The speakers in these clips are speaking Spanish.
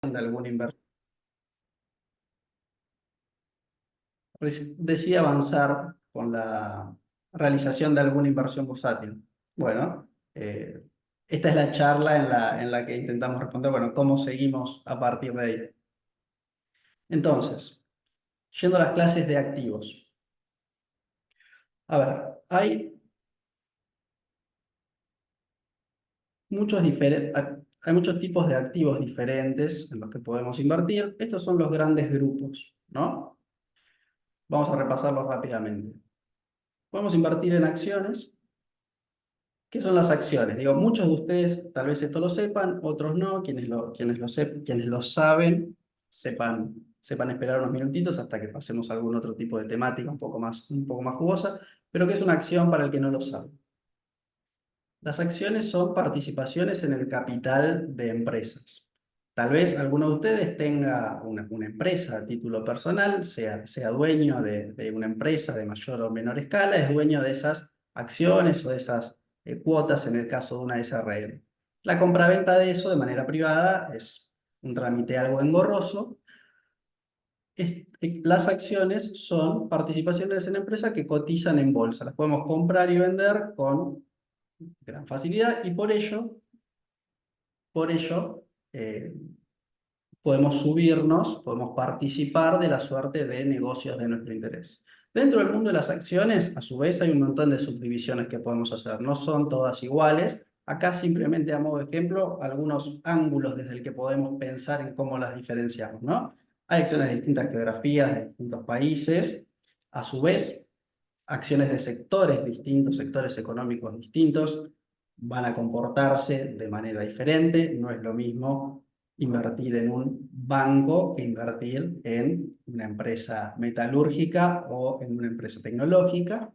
de alguna inversión. Decide avanzar con la realización de alguna inversión bursátil. Bueno, esta es la charla en la que intentamos responder, bueno, ¿cómo seguimos a partir de ahí? Entonces, yendo a las clases de activos. A ver, hay muchos tipos de activos diferentes en los que podemos invertir. Estos son los grandes grupos, ¿no? Vamos a repasarlos rápidamente. Podemos invertir en acciones. ¿Qué son las acciones? Digo, muchos de ustedes tal vez esto lo sepan, otros no. Quienes lo saben, sepan esperar unos minutitos hasta que pasemos a algún otro tipo de temática un poco más jugosa. Pero ¿qué es una acción para el que no lo sabe? Las acciones son participaciones en el capital de empresas. Tal vez alguno de ustedes tenga una empresa a título personal, sea dueño de una empresa de mayor o menor escala, es dueño de esas acciones o de esas cuotas en el caso de una SRL. La compraventa de eso de manera privada es un trámite algo engorroso. Las acciones son participaciones en empresas que cotizan en bolsa. Las podemos comprar y vender con gran facilidad y por ello eh, podemos participar de la suerte de negocios de nuestro interés. Dentro del mundo de las acciones, a su vez, hay un montón de subdivisiones que podemos hacer. No son todas iguales. Acá simplemente a modo de ejemplo, algunos ángulos desde el que podemos pensar en cómo las diferenciamos, ¿no? Hay acciones de distintas geografías, de distintos países. A su vez, acciones de sectores distintos, sectores económicos distintos, van a comportarse de manera diferente. No es lo mismo invertir en un banco que invertir en una empresa metalúrgica o en una empresa tecnológica.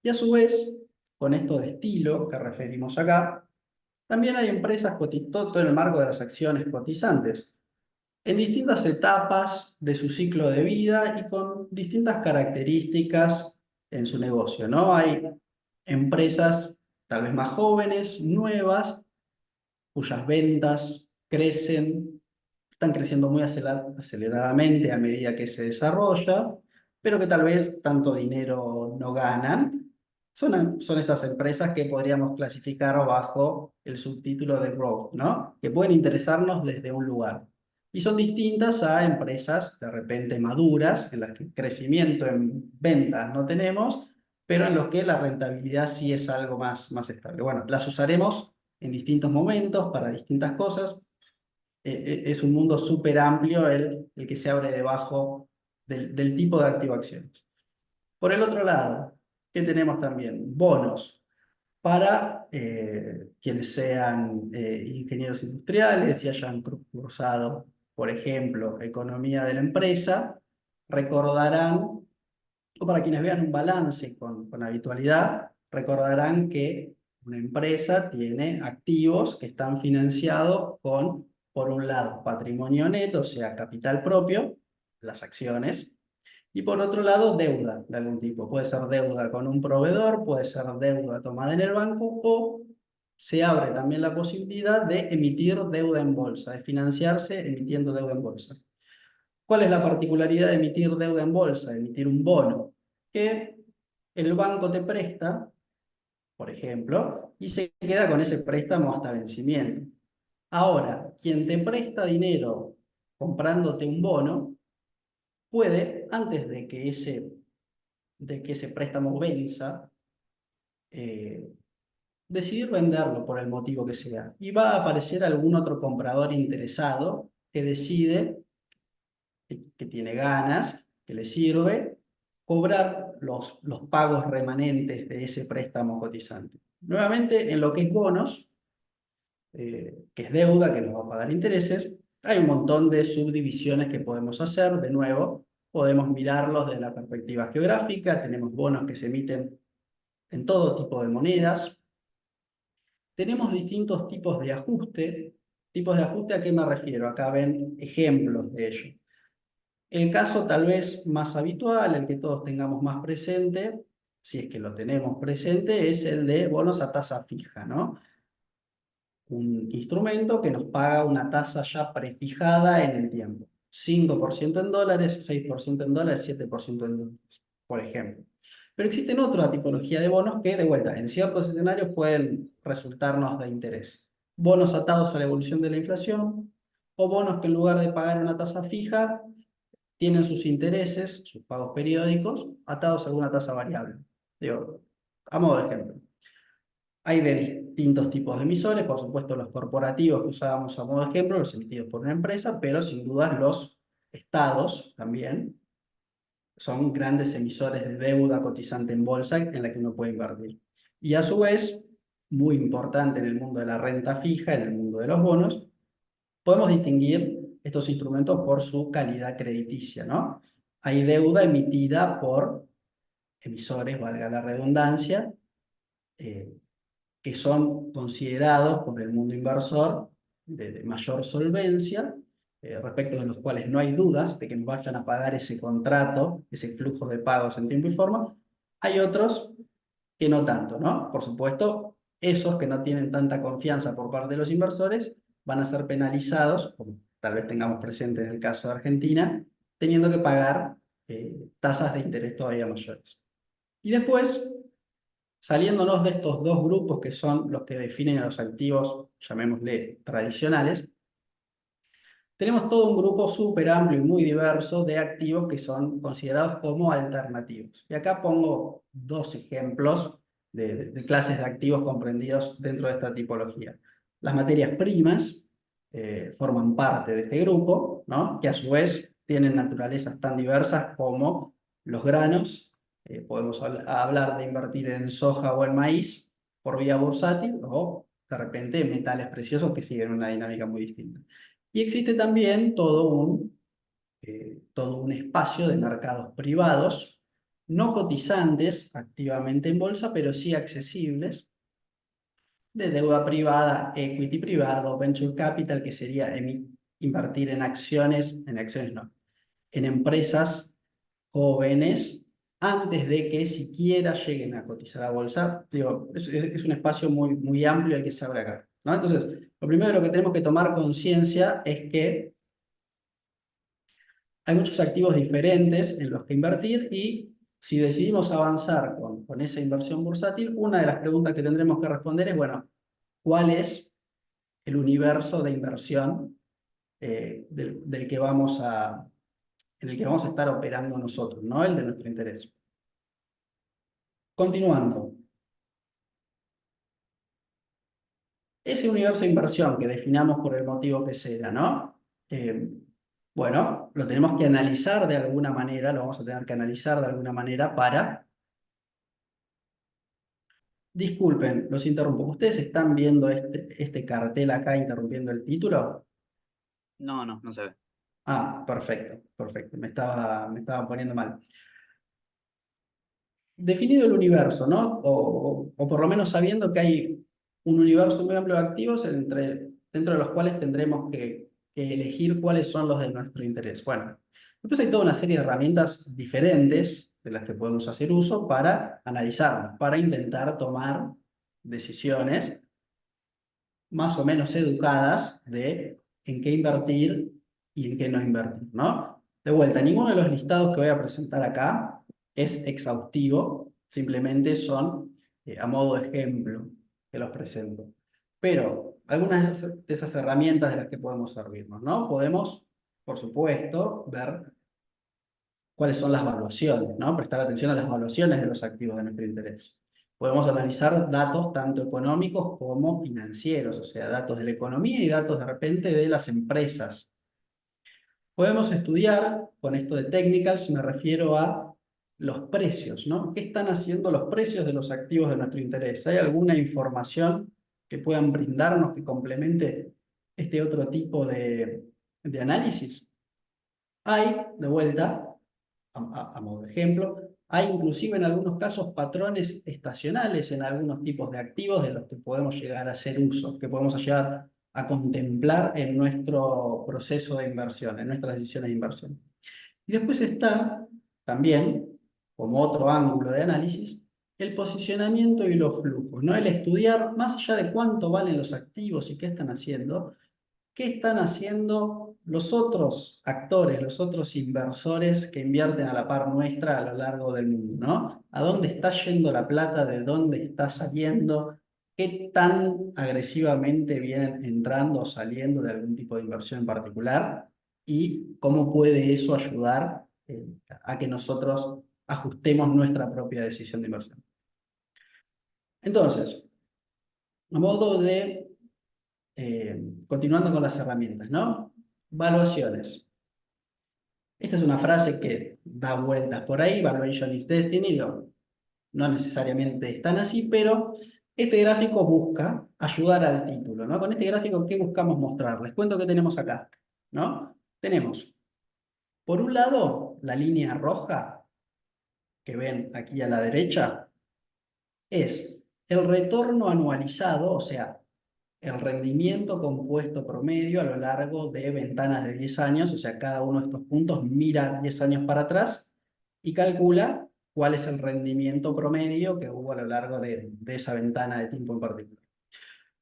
Y a su vez, con esto de estilo que referimos acá, también hay empresas todo en el marco de las acciones cotizantes, en distintas etapas de su ciclo de vida y con distintas características en su negocio, ¿no? Hay empresas tal vez más jóvenes, nuevas, cuyas ventas están creciendo muy aceleradamente a medida que se desarrolla, pero que tal vez tanto dinero no ganan. Son estas empresas que podríamos clasificar bajo el subtítulo de growth, ¿no? Que pueden interesarnos desde un lugar. Y son distintas a empresas de repente maduras, en las que crecimiento en ventas no tenemos, pero en los que la rentabilidad sí es algo más estable. Bueno, las usaremos en distintos momentos para distintas cosas. Es un mundo súper amplio el que se abre debajo del tipo de activo acciones. Por el otro lado, ¿qué tenemos también? Bonos para quienes sean ingenieros industriales y hayan cursado, por ejemplo, economía de la empresa, recordarán, o para quienes vean un balance con habitualidad, recordarán que una empresa tiene activos que están financiados con, por un lado, patrimonio neto, o sea, capital propio, las acciones, y por otro lado, deuda de algún tipo. Puede ser deuda con un proveedor, puede ser deuda tomada en el banco o se abre también la posibilidad de emitir deuda en bolsa, de financiarse emitiendo deuda en bolsa. ¿Cuál es la particularidad de emitir deuda en bolsa, de emitir un bono? Que el banco te presta, por ejemplo, y se queda con ese préstamo hasta vencimiento. Ahora, quien te presta dinero comprándote un bono, puede, antes de que ese préstamo venza, eh, decidir venderlo por el motivo que sea. Y va a aparecer algún otro comprador interesado que decide, que tiene ganas, que le sirve, cobrar los pagos remanentes de ese préstamo cotizante. Nuevamente, en lo que es bonos, que es deuda, que nos va a pagar intereses, hay un montón de subdivisiones que podemos hacer. De nuevo, podemos mirarlos desde la perspectiva geográfica. Tenemos bonos que se emiten en todo tipo de monedas. Tenemos distintos tipos de ajuste. ¿Tipos de ajuste a qué me refiero? Acá ven ejemplos de ello. El caso tal vez más habitual, el que todos tengamos más presente, si es que lo tenemos presente, es el de bonos a tasa fija, ¿no? un instrumento que nos paga una tasa ya prefijada en el tiempo. 5% en dólares, 6% en dólares, 7% en dólares, por ejemplo. Pero existen otra tipología de bonos que, de vuelta, en ciertos escenarios pueden resultarnos de interés. Bonos atados a la evolución de la inflación, o bonos que en lugar de pagar una tasa fija, tienen sus intereses, sus pagos periódicos, atados a alguna tasa variable. Digo, a modo de ejemplo. Hay de distintos tipos de emisores, por supuesto los corporativos que usábamos a modo de ejemplo, los emitidos por una empresa, pero sin duda los estados también son grandes emisores de deuda cotizante en bolsa en la que uno puede invertir. Y a su vez, muy importante en el mundo de la renta fija, en el mundo de los bonos, podemos distinguir estos instrumentos por su calidad crediticia, ¿no? Hay deuda emitida por emisores, valga la redundancia, eh, que son considerados por el mundo inversor de mayor solvencia, respecto de los cuales no hay dudas de que nos vayan a pagar ese contrato, ese flujo de pagos en tiempo y forma. Hay otros que no tanto, ¿no? Por supuesto, esos que no tienen tanta confianza por parte de los inversores van a ser penalizados, como tal vez tengamos presente en el caso de Argentina, teniendo que pagar tasas de interés todavía mayores. Y después, saliéndonos de estos dos grupos que son los que definen a los activos, llamémosle tradicionales, tenemos todo un grupo súper amplio y muy diverso de activos que son considerados como alternativos. Y acá pongo dos ejemplos de clases de activos comprendidos dentro de esta tipología. Las materias primas forman parte de este grupo, ¿no? Que a su vez tienen naturalezas tan diversas como los granos. Podemos hablar de invertir en soja o en maíz por vía bursátil, o de repente metales preciosos que siguen una dinámica muy distinta. Y existe también todo un espacio de mercados privados, no cotizantes activamente en bolsa, pero sí accesibles, de deuda privada, equity privado, venture capital, que sería invertir en acciones no, en empresas jóvenes antes de que siquiera lleguen a cotizar a bolsa. Digo, es un espacio muy, muy amplio el que se abre acá, ¿no? Entonces, lo primero que tenemos que tomar conciencia es que hay muchos activos diferentes en los que invertir y si decidimos avanzar con esa inversión bursátil, una de las preguntas que tendremos que responder es, bueno, ¿cuál es el universo de inversión del que en el que vamos a estar operando nosotros, ¿no? El de nuestro interés. Continuando, ese universo de inversión que definamos por el motivo que sea, ¿no? Bueno, lo tenemos que analizar de alguna manera, lo vamos a tener que analizar de alguna manera para... Disculpen, los interrumpo. ¿Ustedes están viendo este cartel acá interrumpiendo el título? No, no, no se ve. Ah, perfecto, perfecto. Me estaba poniendo mal. Definido el universo, ¿no? O por lo menos sabiendo que hay un universo muy amplio de activos dentro de los cuales tendremos que elegir cuáles son los de nuestro interés. Bueno, después hay toda una serie de herramientas diferentes de las que podemos hacer uso para analizarlas, para intentar tomar decisiones más o menos educadas de en qué invertir y en qué no invertir, ¿no? De vuelta, ninguno de los listados que voy a presentar acá es exhaustivo, simplemente son a modo de ejemplo que los presento. Pero algunas de esas herramientas de las que podemos servirnos, ¿no? Podemos, por supuesto, ver cuáles son las valuaciones, ¿no? Prestar atención a las valuaciones de los activos de nuestro interés. Podemos analizar datos tanto económicos como financieros, o sea, datos de la economía y datos de repente de las empresas. Podemos estudiar, con esto de technicals me refiero a los precios, ¿no? ¿Qué están haciendo los precios de los activos de nuestro interés? ¿Hay alguna información que puedan brindarnos que complemente este otro tipo de análisis? Hay, de vuelta, a modo de ejemplo, hay inclusive en algunos casos patrones estacionales en algunos tipos de activos de los que podemos llegar a hacer uso, que podemos llegar a contemplar en nuestro proceso de inversión, en nuestras decisiones de inversión. Y después está también, como otro ángulo de análisis, el posicionamiento y los flujos, ¿no? El estudiar, más allá de cuánto valen los activos y qué están haciendo los otros actores, los otros inversores que invierten a la par nuestra a lo largo del mundo, ¿no? ¿A dónde está yendo la plata? ¿De dónde está saliendo? ¿Qué tan agresivamente vienen entrando o saliendo de algún tipo de inversión en particular? ¿Y cómo puede eso ayudar a que nosotros ajustemos nuestra propia decisión de inversión? Entonces, a modo de, continuando con las herramientas, ¿no? Valuaciones. Esta es una frase que da vueltas por ahí, valuation is destiny, digo, no necesariamente están así, pero este gráfico busca ayudar al título, ¿no? Con este gráfico, ¿qué buscamos mostrar? Les cuento qué tenemos acá, ¿no? Tenemos, por un lado, la línea roja que ven aquí a la derecha, es el retorno anualizado, o sea, el rendimiento compuesto promedio a lo largo de ventanas de 10 años, o sea, cada uno de estos puntos mira 10 años para atrás y calcula cuál es el rendimiento promedio que hubo a lo largo de esa ventana de tiempo en particular.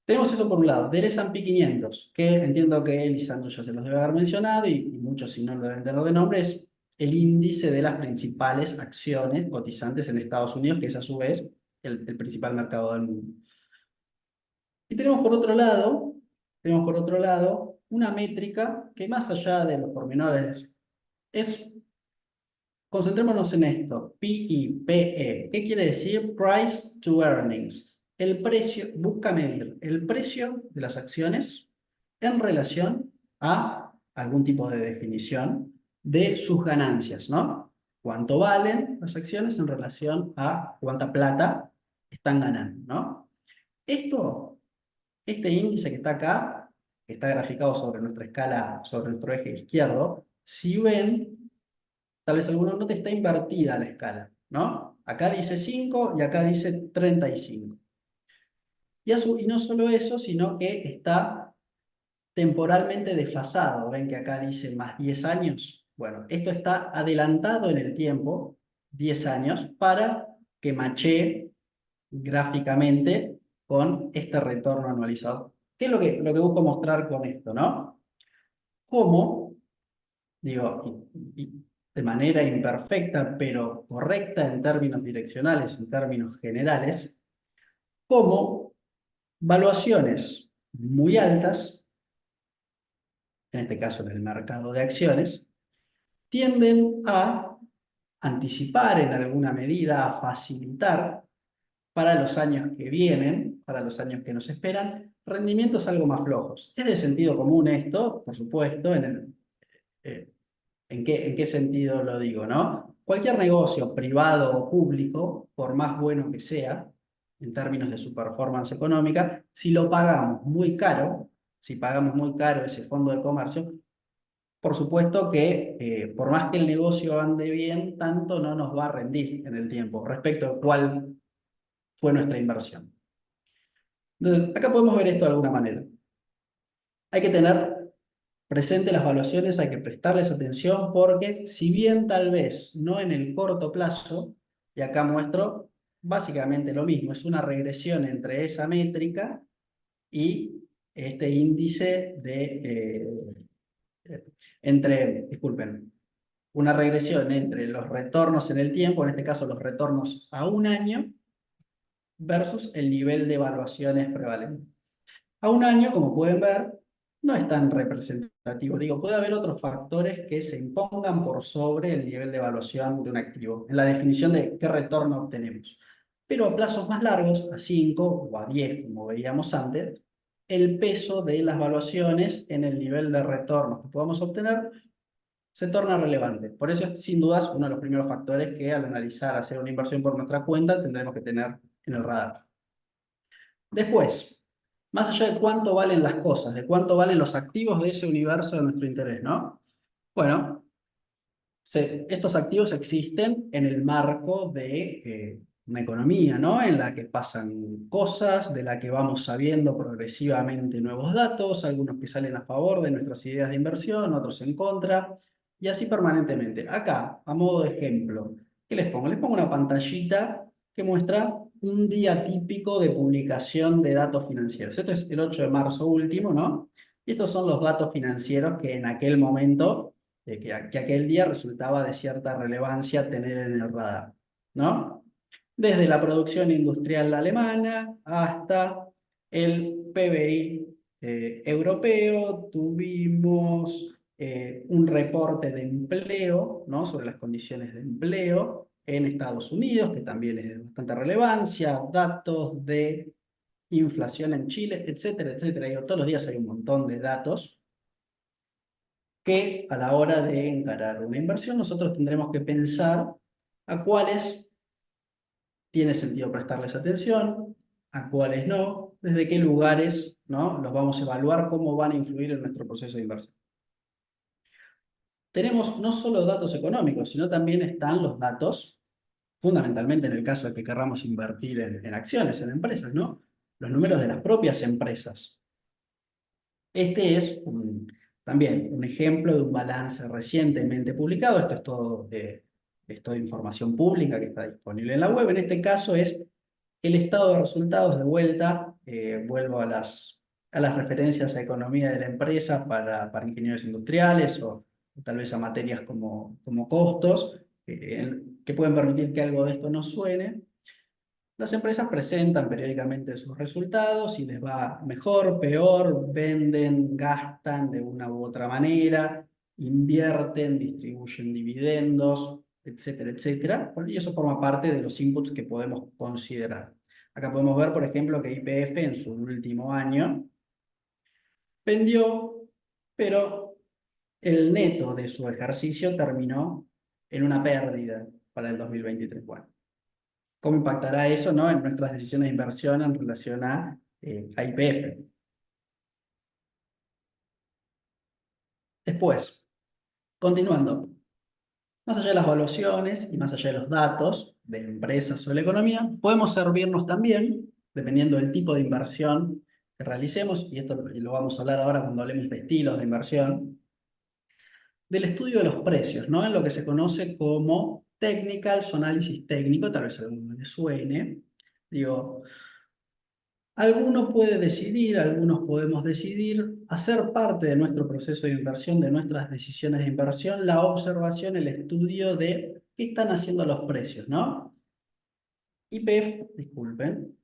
Tenemos eso por un lado, del S&P 500, que entiendo que Lisandro ya se los debe haber mencionado y muchos si no lo deben tener de nombre, es el índice de las principales acciones cotizantes en Estados Unidos, que es a su vez el principal mercado del mundo. Y tenemos por otro lado una métrica que más allá de los pormenores es, concentrémonos en esto, PE. ¿Qué quiere decir? Price to Earnings. El precio, busca medir el precio de las acciones en relación a algún tipo de definición de sus ganancias, ¿no? ¿Cuánto valen las acciones en relación a cuánta plata están ganando, ¿no? Este índice que está acá, que está graficado sobre nuestra escala, sobre nuestro eje izquierdo, si ven, tal vez alguno note, está invertida la escala, ¿no? Acá dice 5 y acá dice 35. Y no solo eso, sino que está temporalmente desfasado. ¿Ven que acá dice más 10 años? Bueno, esto está adelantado en el tiempo, 10 años, para que machee gráficamente con este retorno anualizado. ¿Qué es lo que busco mostrar con esto, no? Cómo, digo, de manera imperfecta, pero correcta en términos direccionales, en términos generales, cómo valuaciones muy altas, en este caso en el mercado de acciones, tienden a anticipar en alguna medida, a facilitar para los años que vienen, para los años que nos esperan, rendimientos algo más flojos. Es de sentido común esto, por supuesto, eh, ¿en qué sentido lo digo, no? Cualquier negocio, privado o público, por más bueno que sea, en términos de su performance económica, si lo pagamos muy caro, si pagamos muy caro ese fondo de comercio, por supuesto que por más que el negocio ande bien, tanto no nos va a rendir en el tiempo respecto a cuál fue nuestra inversión. Entonces, acá podemos ver esto de alguna manera. Hay que tener presente las valuaciones, hay que prestarles atención porque si bien tal vez no en el corto plazo, y acá muestro básicamente lo mismo, es una regresión entre esa métrica y este índice disculpen, una regresión entre los retornos en el tiempo, en este caso los retornos a un año, versus el nivel de evaluaciones prevalente. A un año, como pueden ver, no es tan representativo. Digo, puede haber otros factores que se impongan por sobre el nivel de evaluación de un activo, en la definición de qué retorno obtenemos. Pero a plazos más largos, a 5 o a 10, como veíamos antes, el peso de las evaluaciones en el nivel de retorno que podamos obtener se torna relevante. Por eso es, sin dudas, uno de los primeros factores que al analizar, hacer una inversión por nuestra cuenta, tendremos que tener en el radar. Después, más allá de cuánto valen las cosas, de cuánto valen los activos de ese universo de nuestro interés, ¿no? Bueno, estos activos existen en el marco de una economía, ¿no? En la que pasan cosas, de la que vamos sabiendo progresivamente nuevos datos, algunos que salen a favor de nuestras ideas de inversión, otros en contra, y así permanentemente. Acá, a modo de ejemplo, ¿qué les pongo? Les pongo una pantallita que muestra un día típico de publicación de datos financieros. Esto es el 8 de marzo último, ¿no? Y estos son los datos financieros que en aquel momento, que aquel día resultaba de cierta relevancia tener en el radar, ¿no? Desde la producción industrial alemana hasta el PBI europeo, tuvimos un reporte de empleo, ¿no? Sobre las condiciones de empleo en Estados Unidos, que también es de bastante relevancia, datos de inflación en Chile, etcétera, etcétera. Digo, todos los días hay un montón de datos que a la hora de encarar una inversión nosotros tendremos que pensar a cuáles tiene sentido prestarles atención, a cuáles no, desde qué lugares, ¿no? Los vamos a evaluar, cómo van a influir en nuestro proceso de inversión. Tenemos no solo datos económicos, sino también están los datos, fundamentalmente en el caso de que querramos invertir en acciones, en empresas, ¿no? Los números de las propias empresas. Este es también un ejemplo de un balance recientemente publicado. Esto de información pública que está disponible en la web. En este caso es el estado de resultados de vuelta. Vuelvo a las referencias a economía de la empresa para ingenieros industriales o tal vez a materias como costos, que pueden permitir que algo de esto nos suene. Las empresas presentan periódicamente sus resultados y les va mejor, peor, venden, gastan de una u otra manera, invierten, distribuyen dividendos, etcétera, etcétera. Y eso forma parte de los inputs que podemos considerar. Acá podemos ver, por ejemplo, que YPF en su último año vendió, pero el neto de su ejercicio terminó en una pérdida para el 2023. Bueno, ¿cómo impactará eso, no, en nuestras decisiones de inversión en relación a YPF? Después, continuando, más allá de las evaluaciones y más allá de los datos de empresas o de la economía, podemos servirnos también, dependiendo del tipo de inversión que realicemos, y esto lo vamos a hablar ahora cuando hablemos de estilos de inversión, del estudio de los precios, ¿no? En lo que se conoce como technicals o análisis técnico, tal vez a alguno le suene. Digo, alguno puede decidir, algunos podemos decidir hacer parte de nuestro proceso de inversión, de nuestras decisiones de inversión, la observación, el estudio de qué están haciendo los precios, ¿no? YPF, disculpen,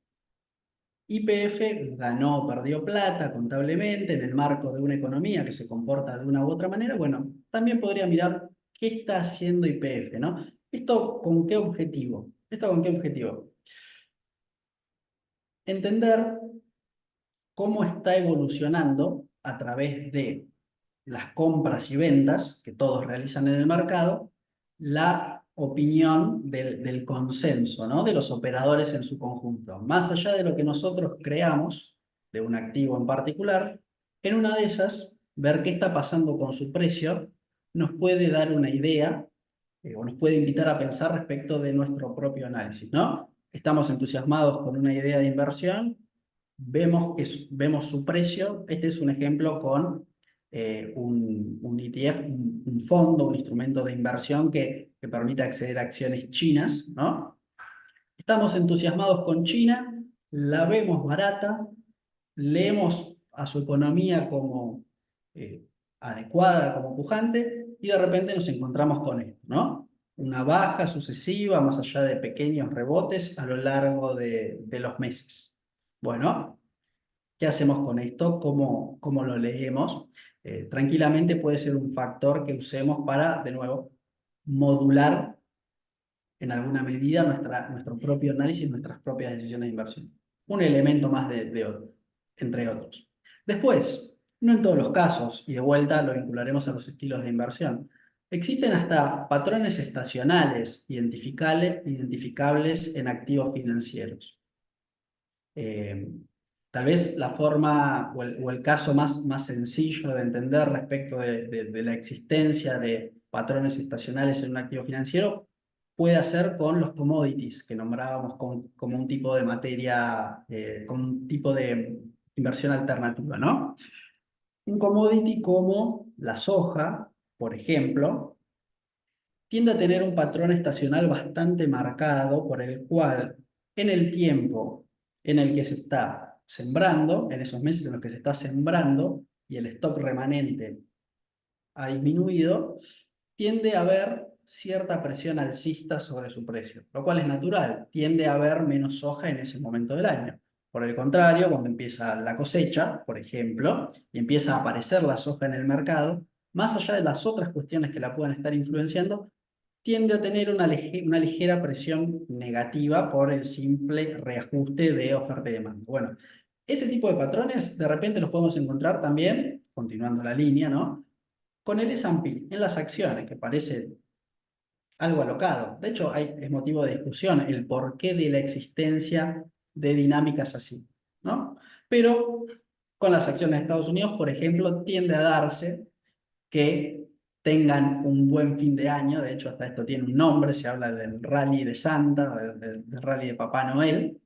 YPF ganó o perdió plata contablemente en el marco de una economía que se comporta de una u otra manera. Bueno, también podría mirar qué está haciendo YPF, ¿no? ¿Esto con qué objetivo? ¿Esto con qué objetivo? Entender cómo está evolucionando a través de las compras y ventas que todos realizan en el mercado, la opinión del consenso, ¿no? De los operadores en su conjunto. Más allá de lo que nosotros creamos de un activo en particular, en una de esas, ver qué está pasando con su precio nos puede dar una idea o nos puede invitar a pensar respecto de nuestro propio análisis, ¿no? Estamos entusiasmados con una idea de inversión, vemos su precio. Este es un ejemplo con un ETF, un fondo, un instrumento de inversión que permite acceder a acciones chinas, ¿no? Estamos entusiasmados con China, la vemos barata, leemos a su economía como eh, adecuada, como pujante, y de repente nos encontramos con esto, ¿no? Una baja sucesiva, más allá de pequeños rebotes a lo largo de los meses. Bueno, ¿qué hacemos con esto? ¿Cómo lo leemos? Tranquilamente puede ser un factor que usemos para, de nuevo, modular en alguna medida nuestro propio análisis, nuestras propias decisiones de inversión. Un elemento más entre otros. Después, no en todos los casos, y de vuelta lo vincularemos a los estilos de inversión, existen hasta patrones estacionales identificables en activos financieros. Eh, Tal vez la forma o el caso más sencillo de entender respecto de la existencia de patrones estacionales en un activo financiero puede ser con los commodities que nombrábamos como un tipo de materia, como un tipo de inversión alternativa, ¿no? Un commodity como la soja, por ejemplo, tiende a tener un patrón estacional bastante marcado por el cual en el tiempo en el que se está sembrando, en esos meses en los que se está sembrando y el stock remanente ha disminuido, tiende a haber cierta presión alcista sobre su precio, lo cual es natural, tiende a haber menos soja en ese momento del año. Por el contrario, cuando empieza la cosecha, por ejemplo, y empieza a aparecer la soja en el mercado, más allá de las otras cuestiones que la puedan estar influenciando, tiende a tener una ligera presión negativa por el simple reajuste de oferta y demanda. Bueno, ese tipo de patrones de repente los podemos encontrar también, continuando la línea, ¿no? Con el S&P en las acciones, que parece algo alocado. De hecho, es motivo de discusión el porqué de la existencia de dinámicas así, ¿no? Pero con las acciones de Estados Unidos, por ejemplo, tiende a darse que tengan un buen fin de año. De hecho, hasta esto tiene un nombre, se habla del rally de Santa, del rally de Papá Noel.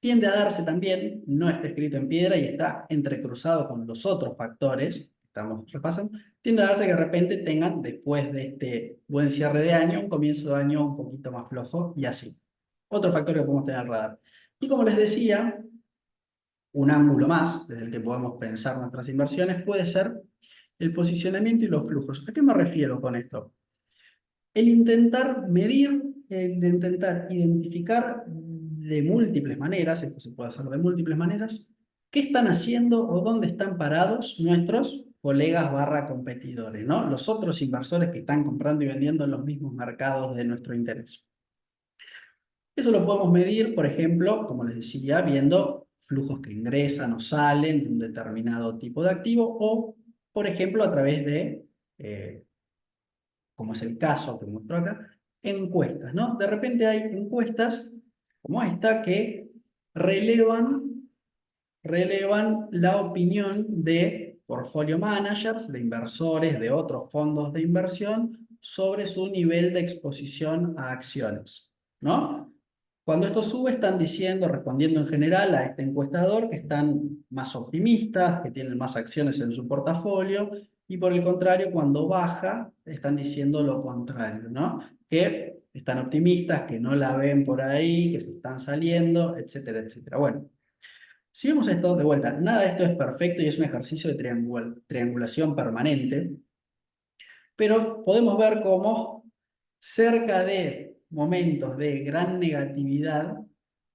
Tiende a darse también, no está escrito en piedra y está entrecruzado con los otros factores que estamos repasando, tiende a darse que de repente tengan, después de este buen cierre de año, un comienzo de año un poquito más flojo y así. Otro factor que podemos tener al radar. Y como les decía, un ángulo más desde el que podemos pensar nuestras inversiones puede ser el posicionamiento y los flujos. ¿A qué me refiero con esto? El intentar medir, el intentar identificar de múltiples maneras, esto se puede hacer de múltiples maneras, qué están haciendo o dónde están parados nuestros colegas barra competidores, ¿no? Los otros inversores que están comprando y vendiendo en los mismos mercados de nuestro interés. Eso lo podemos medir, por ejemplo, como les decía, viendo flujos que ingresan o salen de un determinado tipo de activo o, por ejemplo, a través de como es el caso que muestro acá, encuestas, ¿no? De repente hay encuestas como esta que relevan, relevan la opinión de portfolio managers, de inversores, de otros fondos de inversión sobre su nivel de exposición a acciones, ¿no? Cuando esto sube, están diciendo, respondiendo en general a este encuestador, que están más optimistas, que tienen más acciones en su portafolio, y por el contrario, cuando baja, están diciendo lo contrario, ¿no? Que están optimistas, que no la ven por ahí, que se están saliendo, etcétera, etcétera. Bueno, si vemos esto de vuelta, nada de esto es perfecto y es un ejercicio de triangulación permanente, pero podemos ver cómo cerca de momentos de gran negatividad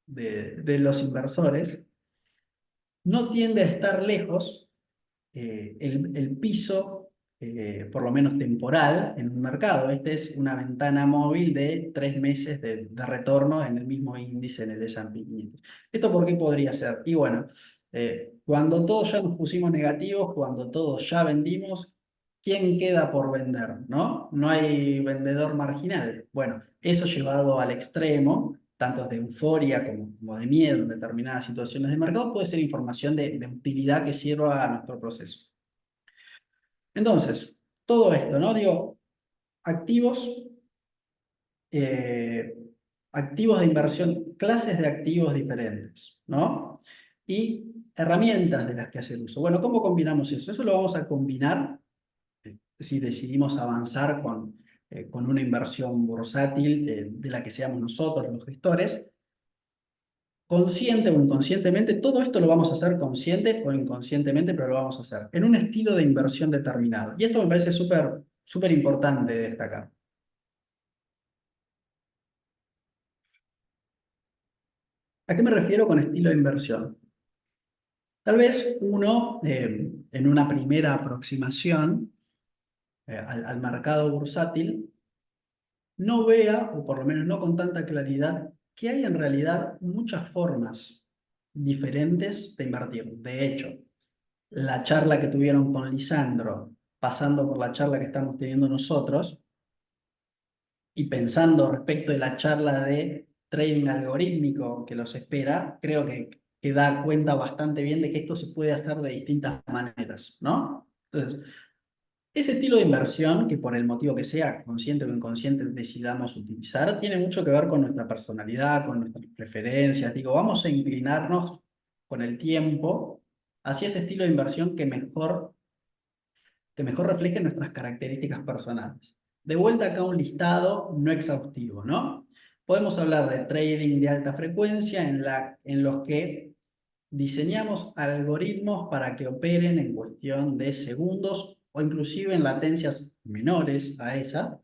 de los inversores, no tiende a estar lejos el piso, por lo menos temporal, en un mercado. Esta es una ventana móvil de 3 meses de retorno en el mismo índice, en el S&P 500. ¿Esto por qué podría ser? Y bueno, cuando todos ya nos pusimos negativos, cuando todos ya vendimos, ¿quién queda por vender? ¿No? No hay vendedor marginal. Bueno, eso llevado al extremo, tanto de euforia como de miedo en determinadas situaciones de mercado, puede ser información de utilidad que sirva a nuestro proceso. Entonces, todo esto, ¿no? Digo, activos, eh, activos de inversión, clases de activos diferentes, ¿no? Y herramientas de las que hacer uso. Bueno, ¿cómo combinamos eso? Eso lo vamos a combinar si decidimos avanzar con una inversión bursátil de la que seamos nosotros los gestores. Consciente o inconscientemente, todo esto lo vamos a hacer consciente o inconscientemente, pero lo vamos a hacer en un estilo de inversión determinado. Y esto me parece súper, súper importante de destacar. ¿A qué me refiero con estilo de inversión? Tal vez uno, en una primera aproximación al mercado bursátil, no vea, o por lo menos no con tanta claridad, que hay en realidad muchas formas diferentes de invertir. De hecho, la charla que tuvieron con Lisandro, pasando por la charla que estamos teniendo nosotros, y pensando respecto de la charla de trading algorítmico que los espera, creo que da cuenta bastante bien de que esto se puede hacer de distintas maneras, ¿no? Entonces, ese estilo de inversión, que por el motivo que sea, consciente o inconsciente, decidamos utilizar, tiene mucho que ver con nuestra personalidad, con nuestras preferencias. Digo, vamos a inclinarnos con el tiempo hacia ese estilo de inversión que mejor refleje nuestras características personales. De vuelta acá un listado no exhaustivo, ¿no? Podemos hablar de trading de alta frecuencia en los que diseñamos algoritmos para que operen en cuestión de segundos o inclusive en latencias menores a esa.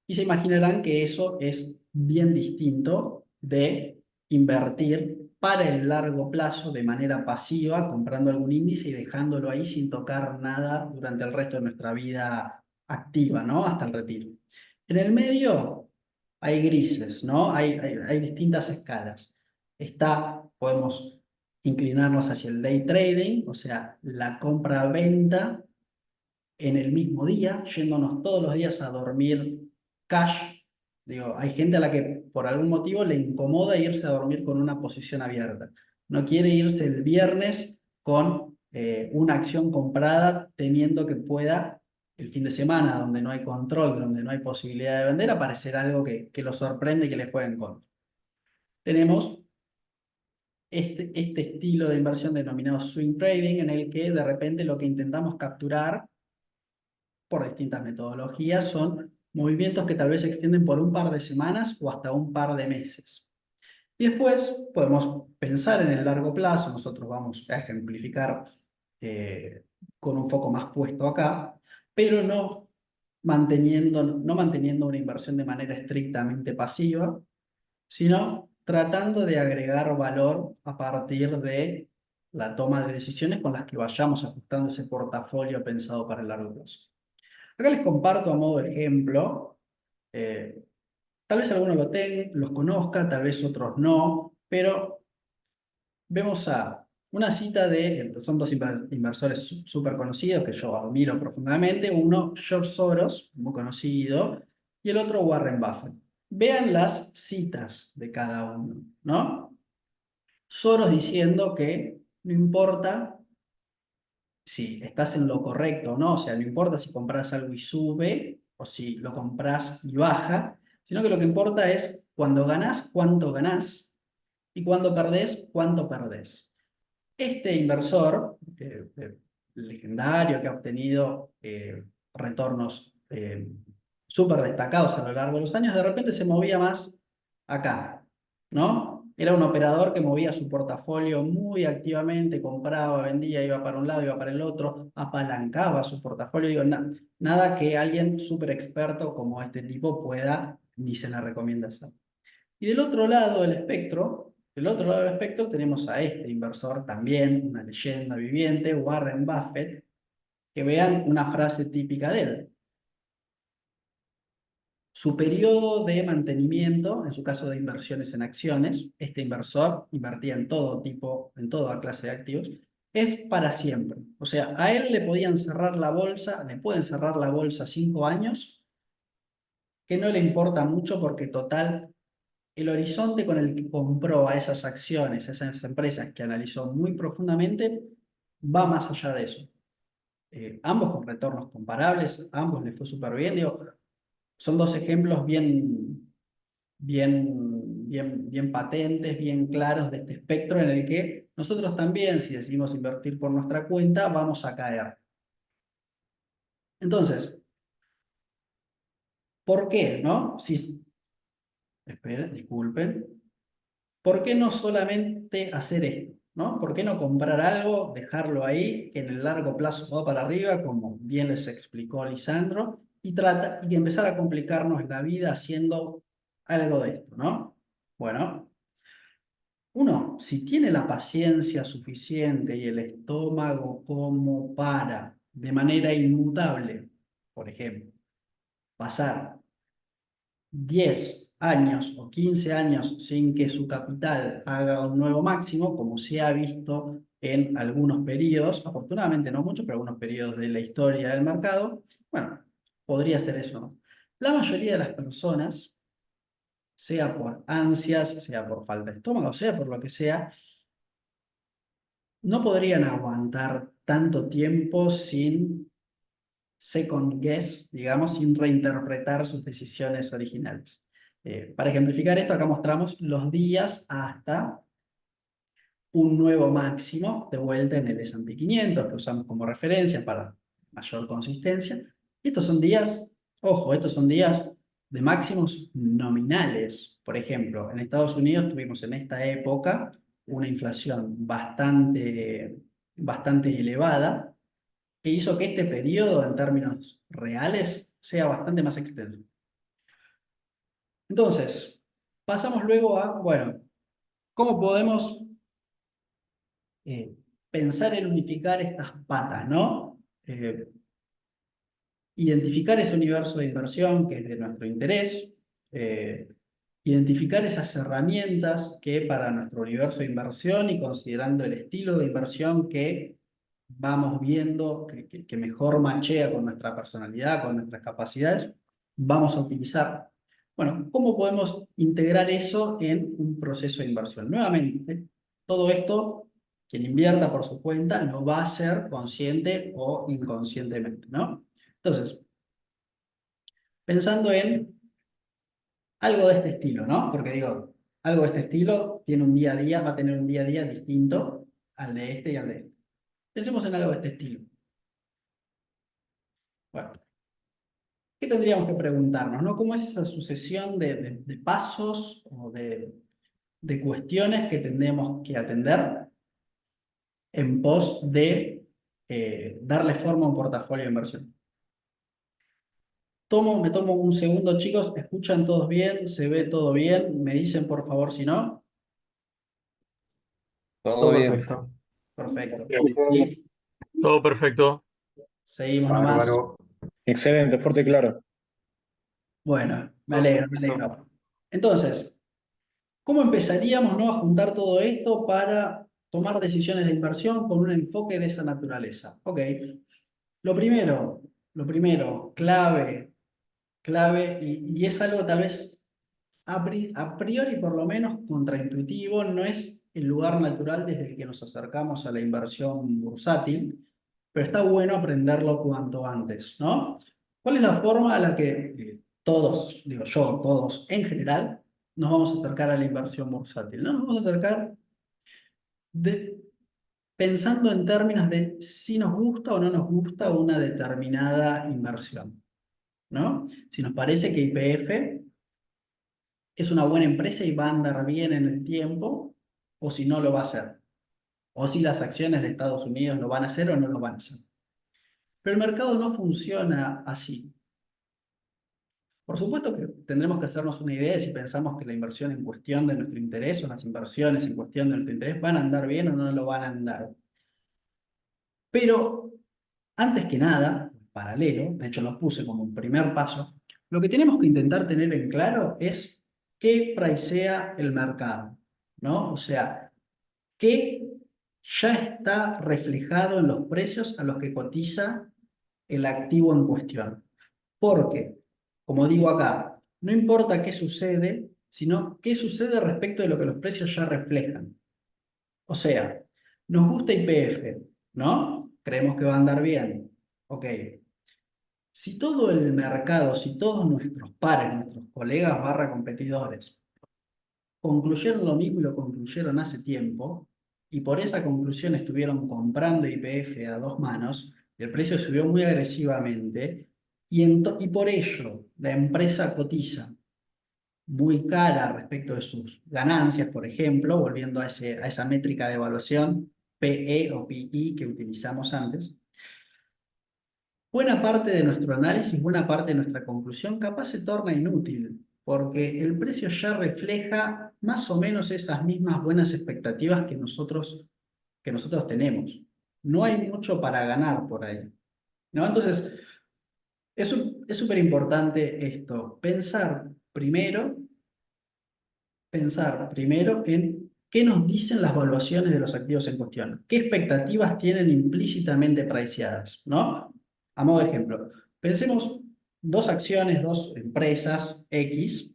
Y se imaginarán que eso es bien distinto de invertir para el largo plazo de manera pasiva, comprando algún índice y dejándolo ahí sin tocar nada durante el resto de nuestra vida activa, ¿no? Hasta el retiro. En el medio hay grises, ¿no? Hay distintas escalas. Podemos inclinarnos hacia el day trading, o sea, la compra-venta en el mismo día, yéndonos todos los días a dormir cash. Digo, hay gente a la que por algún motivo le incomoda irse a dormir con una posición abierta. No quiere irse el viernes con una acción comprada temiendo que pueda el fin de semana, donde no hay control, donde no hay posibilidad de vender, aparecer algo que lo sorprende y que le juegue en contra. Tenemos este estilo de inversión denominado swing trading, en el que de repente lo que intentamos capturar por distintas metodologías son movimientos que tal vez se extienden por un par de semanas o hasta un par de meses. Y después podemos pensar en el largo plazo. Nosotros vamos a ejemplificar con un foco más puesto acá, pero no manteniendo una inversión de manera estrictamente pasiva, sino tratando de agregar valor a partir de la toma de decisiones con las que vayamos ajustando ese portafolio pensado para el largo plazo. Acá les comparto a modo de ejemplo, eh, tal vez algunos los conozcan, tal vez otros no, pero vemos a una cita son dos inversores súper conocidos que yo admiro profundamente, uno George Soros, muy conocido, y el otro Warren Buffett. Vean las citas de cada uno, ¿no? Soros diciendo que no importa si estás en lo correcto o no, o sea, no importa si compras algo y sube o si lo compras y baja, sino que lo que importa es cuando ganás, cuánto ganás y cuando perdés, cuánto perdés. Este inversor legendario que ha obtenido retornos súper destacados a lo largo de los años, de repente se movía más acá, ¿no? Era un operador que movía su portafolio muy activamente, compraba, vendía, iba para un lado, iba para el otro, apalancaba su portafolio. Digo, nada que alguien súper experto como este tipo pueda ni se le recomienda hacer. Y del otro lado del espectro tenemos a este inversor también, una leyenda viviente, Warren Buffett, que vean una frase típica de él. Su periodo de mantenimiento, en su caso de inversiones en acciones, este inversor invertía en todo tipo, en toda clase de activos, es para siempre. O sea, a él le pueden cerrar la bolsa 5 años, que no le importa mucho porque total el horizonte con el que compró a esas acciones, a esas empresas que analizó muy profundamente, va más allá de eso. Ambos con retornos comparables, ambos les fue súper bien. Digo, son dos ejemplos bien patentes, bien claros de este espectro en el que nosotros también, si decidimos invertir por nuestra cuenta, vamos a caer. Entonces, ¿por qué, no? Esperen, disculpen. ¿Por qué no solamente hacer esto? ¿No? ¿Por qué no comprar algo, dejarlo ahí, que en el largo plazo va para arriba, como bien les explicó Lisandro, y empezar a complicarnos la vida haciendo algo de esto, ¿no? Bueno, uno, si tiene la paciencia suficiente y el estómago como para, de manera inmutable, por ejemplo, pasar 10 años o 15 años sin que su capital haga un nuevo máximo, como se ha visto en algunos periodos, afortunadamente no mucho, pero algunos periodos de la historia del mercado, bueno, podría ser eso, ¿no? La mayoría de las personas, sea por ansias, sea por falta de estómago, sea por lo que sea, no podrían aguantar tanto tiempo sin second guess, digamos, sin reinterpretar sus decisiones originales. Para ejemplificar esto, acá mostramos los días hasta un nuevo máximo de vuelta en el S&P 500, que usamos como referencia para mayor consistencia. Y estos son días Ojo, estos son días de máximos nominales. Por ejemplo, en Estados Unidos tuvimos en esta época una inflación bastante elevada que hizo que este periodo en términos reales sea bastante más extenso. Entonces, pasamos luego a, bueno, ¿cómo podemos eh, pensar en unificar estas patas, ¿no? Identificar ese universo de inversión que es de nuestro interés, eh, identificar esas herramientas que para nuestro universo de inversión y considerando el estilo de inversión que vamos viendo que mejor machea con nuestra personalidad, con nuestras capacidades, vamos a utilizar. Bueno, ¿cómo podemos integrar eso en un proceso de inversión? Nuevamente, todo esto, quien invierta por su cuenta lo va a hacer consciente o inconscientemente, ¿no? Entonces, pensando en algo de este estilo, ¿no? Porque digo, algo de este estilo tiene un día a día, va a tener un día a día distinto al de este y al de este. Pensemos en algo de este estilo. Bueno, ¿qué tendríamos que preguntarnos, no? ¿Cómo es esa sucesión de pasos o de cuestiones que tendremos que atender en pos de darle forma a un portafolio de inversión? Me tomo un segundo, chicos. ¿Escuchan todos bien? ¿Se ve todo bien? ¿Me dicen por favor si no? Todo Todo bien. perfecto. Perfecto. Bien. ¿Sí? Todo perfecto. Seguimos nomás. Bárbaro. Excelente, fuerte y claro. Bueno, me Todo alegro, me perfecto. alegro. Entonces, ¿cómo empezaríamos, no, a juntar todo esto para tomar decisiones de inversión con un enfoque de esa naturaleza? Ok, lo primero, clave, y es algo tal vez a priori por lo menos contraintuitivo, no es el lugar natural desde el que nos acercamos a la inversión bursátil, pero está bueno aprenderlo cuanto antes, ¿no? ¿Cuál es la forma a la que todos, digo yo, todos en general, nos vamos a acercar a la inversión bursátil? ¿No? Nos vamos a acercar de, pensando en términos de si nos gusta o no nos gusta una determinada inversión, ¿no? Si nos parece que YPF es una buena empresa y va a andar bien en el tiempo, o si no lo va a hacer, o si las acciones de Estados Unidos lo van a hacer o no lo van a hacer. Pero el mercado no funciona así. Por supuesto que tendremos que hacernos una idea de si pensamos que la inversión en cuestión de nuestro interés o las inversiones en cuestión de nuestro interés van a andar bien o no lo van a andar. Pero antes que nada, paralelo, de hecho lo puse como un primer paso, lo que tenemos que intentar tener en claro es qué pricea el mercado, ¿no? O sea, qué ya está reflejado en los precios a los que cotiza el activo en cuestión. Porque, como digo acá, no importa qué sucede, sino qué sucede respecto de lo que los precios ya reflejan. O sea, nos gusta YPF, ¿no? Creemos que va a andar bien. Ok. Si todo el mercado, si todos nuestros pares, nuestros colegas barra competidores, concluyeron lo mismo y lo concluyeron hace tiempo, y por esa conclusión estuvieron comprando YPF a dos manos, el precio subió muy agresivamente, y por ello la empresa cotiza muy cara respecto de sus ganancias, por ejemplo, volviendo a esa métrica de evaluación, PE o PI que utilizamos antes. Buena parte de nuestro análisis, buena parte de nuestra conclusión, capaz se torna inútil, porque el precio ya refleja más o menos esas mismas buenas expectativas que nosotros tenemos. No hay mucho para ganar por ahí, ¿no? Entonces, es súper importante esto, pensar primero en qué nos dicen las valuaciones de los activos en cuestión, qué expectativas tienen implícitamente priceadas, ¿no? A modo de ejemplo, pensemos dos acciones, dos empresas X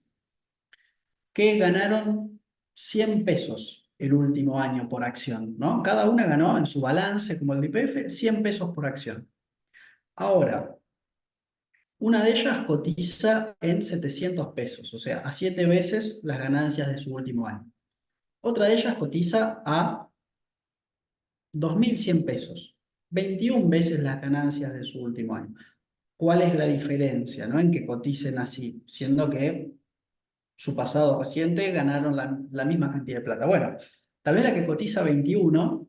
que ganaron 100 pesos el último año por acción, ¿no? Cada una ganó en su balance, como el de YPF, 100 pesos por acción. Ahora, una de ellas cotiza en 700 pesos, o sea, a 7 veces las ganancias de su último año. Otra de ellas cotiza a 2.100 pesos, 21 veces las ganancias de su último año. ¿Cuál es la diferencia, ¿no? En que coticen así, siendo que su pasado reciente ganaron la misma cantidad de plata. Bueno, tal vez la que cotiza 21,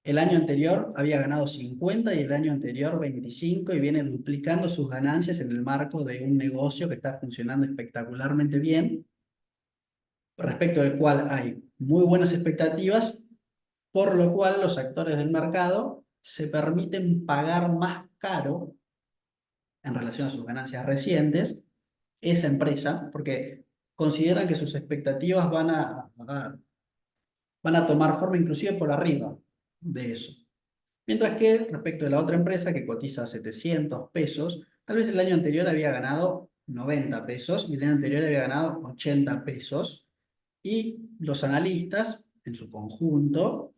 el año anterior había ganado 50 y el año anterior 25 y viene duplicando sus ganancias en el marco de un negocio que está funcionando espectacularmente bien, respecto del cual hay muy buenas expectativas, por lo cual los actores del mercado se permiten pagar más caro en relación a sus ganancias recientes esa empresa, porque consideran que sus expectativas van a tomar forma inclusive por arriba de eso. Mientras que respecto de la otra empresa que cotiza 700 pesos, tal vez el año anterior había ganado 90 pesos y el año anterior había ganado 80 pesos, y los analistas en su conjunto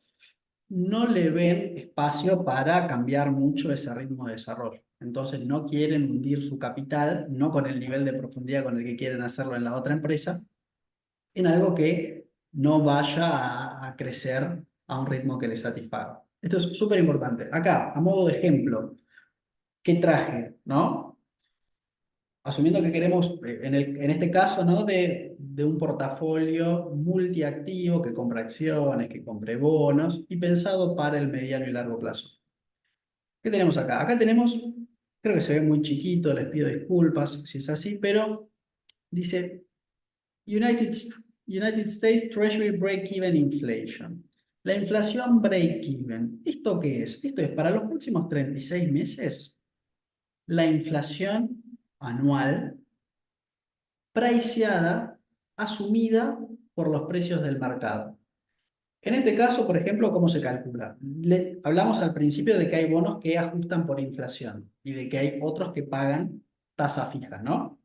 no le ven espacio para cambiar mucho ese ritmo de desarrollo. Entonces no quieren hundir su capital, no con el nivel de profundidad con el que quieren hacerlo en la otra empresa, en algo que no vaya a crecer a un ritmo que les satisfaga. Esto es súper importante. Acá, a modo de ejemplo, ¿qué traje? ¿No? Asumiendo que queremos, en este caso, ¿no? De un portafolio multiactivo que compra acciones, que compre bonos y pensado para el mediano y largo plazo. ¿Qué tenemos acá? Acá tenemos, creo que se ve muy chiquito, les pido disculpas si es así, pero dice United, United States Treasury Break-Even Inflation. La inflación break-even. ¿Esto qué es? Esto es para los próximos 36 meses, la inflación anual priceada, asumida por los precios del mercado. En este caso, por ejemplo, ¿cómo se calcula? Hablamos al principio de que hay bonos que ajustan por inflación y de que hay otros que pagan tasa fija, ¿no?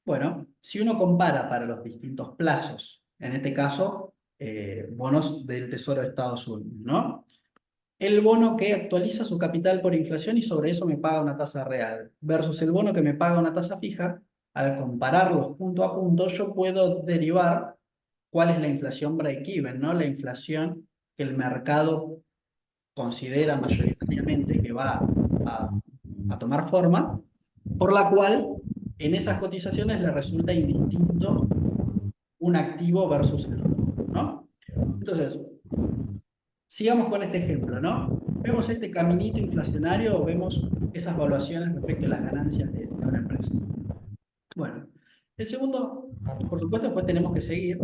Bueno, si uno compara para los distintos plazos, en este caso, bonos del Tesoro de Estados Unidos, ¿no? El bono que actualiza su capital por inflación y sobre eso me paga una tasa real, versus el bono que me paga una tasa fija, al compararlos punto a punto, yo puedo derivar cuál es la inflación break-even, ¿no? La inflación que el mercado considera mayoritariamente que va a tomar forma, por la cual en esas cotizaciones le resulta indistinto un activo versus el otro, ¿no? Entonces, sigamos con este ejemplo, ¿no? Vemos este caminito inflacionario o vemos esas evaluaciones respecto a las ganancias de una empresa. Bueno, el segundo, por supuesto, pues tenemos que seguir,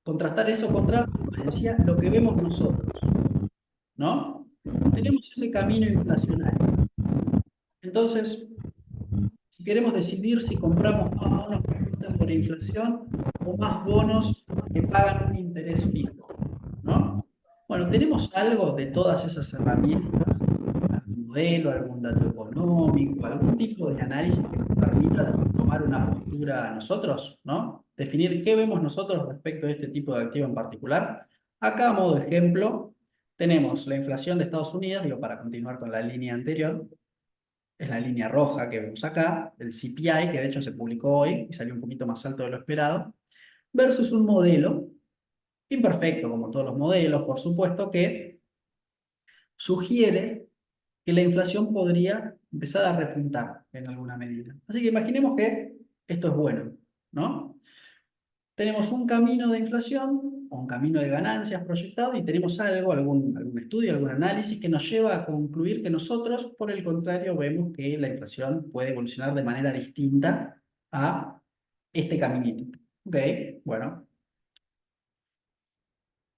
contrastar eso contra, como les decía, lo que vemos nosotros, ¿no? Tenemos ese camino inflacionario. Entonces, si queremos decidir si compramos más bonos que ajustan por inflación o más bonos que pagan un interés fijo, ¿no? Bueno, tenemos algo de todas esas herramientas, algún modelo, algún dato económico, algún tipo de análisis que nos permita tomar una postura a nosotros, ¿no? Definir qué vemos nosotros respecto a este tipo de activo en particular. Acá, a modo de ejemplo, tenemos la inflación de Estados Unidos, digo, para continuar con la línea anterior, es la línea roja que vemos acá, el CPI, que de hecho se publicó hoy y salió un poquito más alto de lo esperado, versus un modelo imperfecto, como todos los modelos, por supuesto, que sugiere que la inflación podría empezar a repuntar en alguna medida. Así que imaginemos que esto es bueno, ¿no? Tenemos un camino de inflación o un camino de ganancias proyectado y tenemos algún estudio, algún análisis que nos lleva a concluir que nosotros, por el contrario, vemos que la inflación puede evolucionar de manera distinta a este caminito. ¿Ok? Bueno,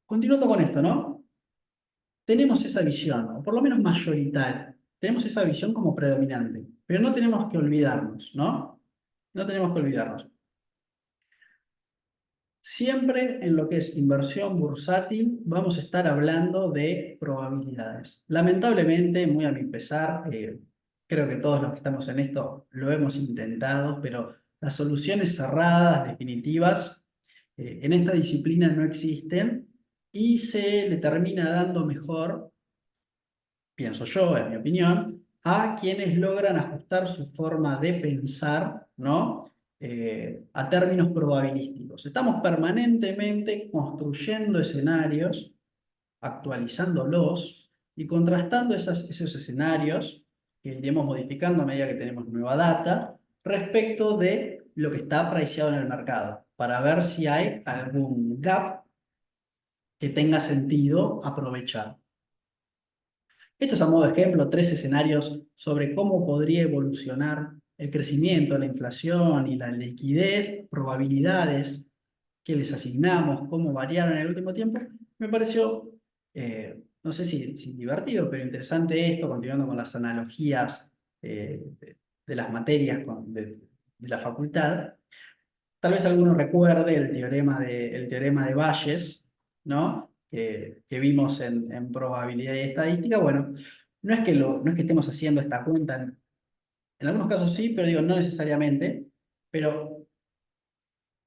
continuando con esto, ¿no? Tenemos esa visión, o por lo menos mayoritaria, tenemos esa visión como predominante, pero no tenemos que olvidarnos, ¿no? No tenemos que olvidarnos. Siempre en lo que es inversión bursátil vamos a estar hablando de probabilidades. Lamentablemente, muy a mi pesar, creo que todos los que estamos en esto lo hemos intentado, pero las soluciones cerradas, definitivas, en esta disciplina no existen y se le termina dando mejor, pienso yo, en mi opinión, a quienes logran ajustar su forma de pensar, ¿no? A términos probabilísticos. Estamos permanentemente construyendo escenarios, actualizándolos, y contrastando esos escenarios que iremos modificando a medida que tenemos nueva data respecto de lo que está priceado en el mercado, para ver si hay algún gap que tenga sentido aprovechar. Esto es a modo de ejemplo, 3 escenarios sobre cómo podría evolucionar el crecimiento, la inflación y la liquidez, probabilidades que les asignamos, cómo variaron en el último tiempo. Me pareció, no sé si divertido, pero interesante esto, continuando con las analogías de las materias de la facultad. Tal vez alguno recuerde el teorema de Bayes, ¿no? Que vimos en probabilidad y estadística. Bueno, no es que estemos haciendo esta cuenta, en algunos casos sí, pero digo, no necesariamente, pero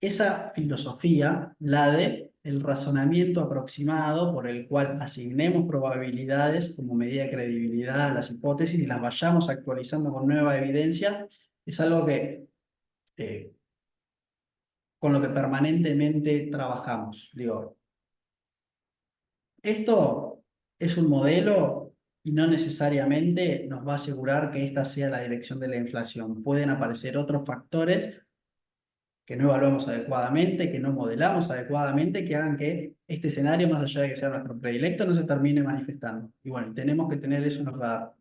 esa filosofía, la de el razonamiento aproximado por el cual asignemos probabilidades como medida de credibilidad a las hipótesis y las vayamos actualizando con nueva evidencia, es algo eh, con lo que permanentemente trabajamos. Digo, esto es un modelo y no necesariamente nos va a asegurar que esta sea la dirección de la inflación. Pueden aparecer otros factores que no evaluamos adecuadamente, que no modelamos adecuadamente, que hagan que este escenario, más allá de que sea nuestro predilecto, no se termine manifestando. Y bueno, tenemos que tener eso en el radar,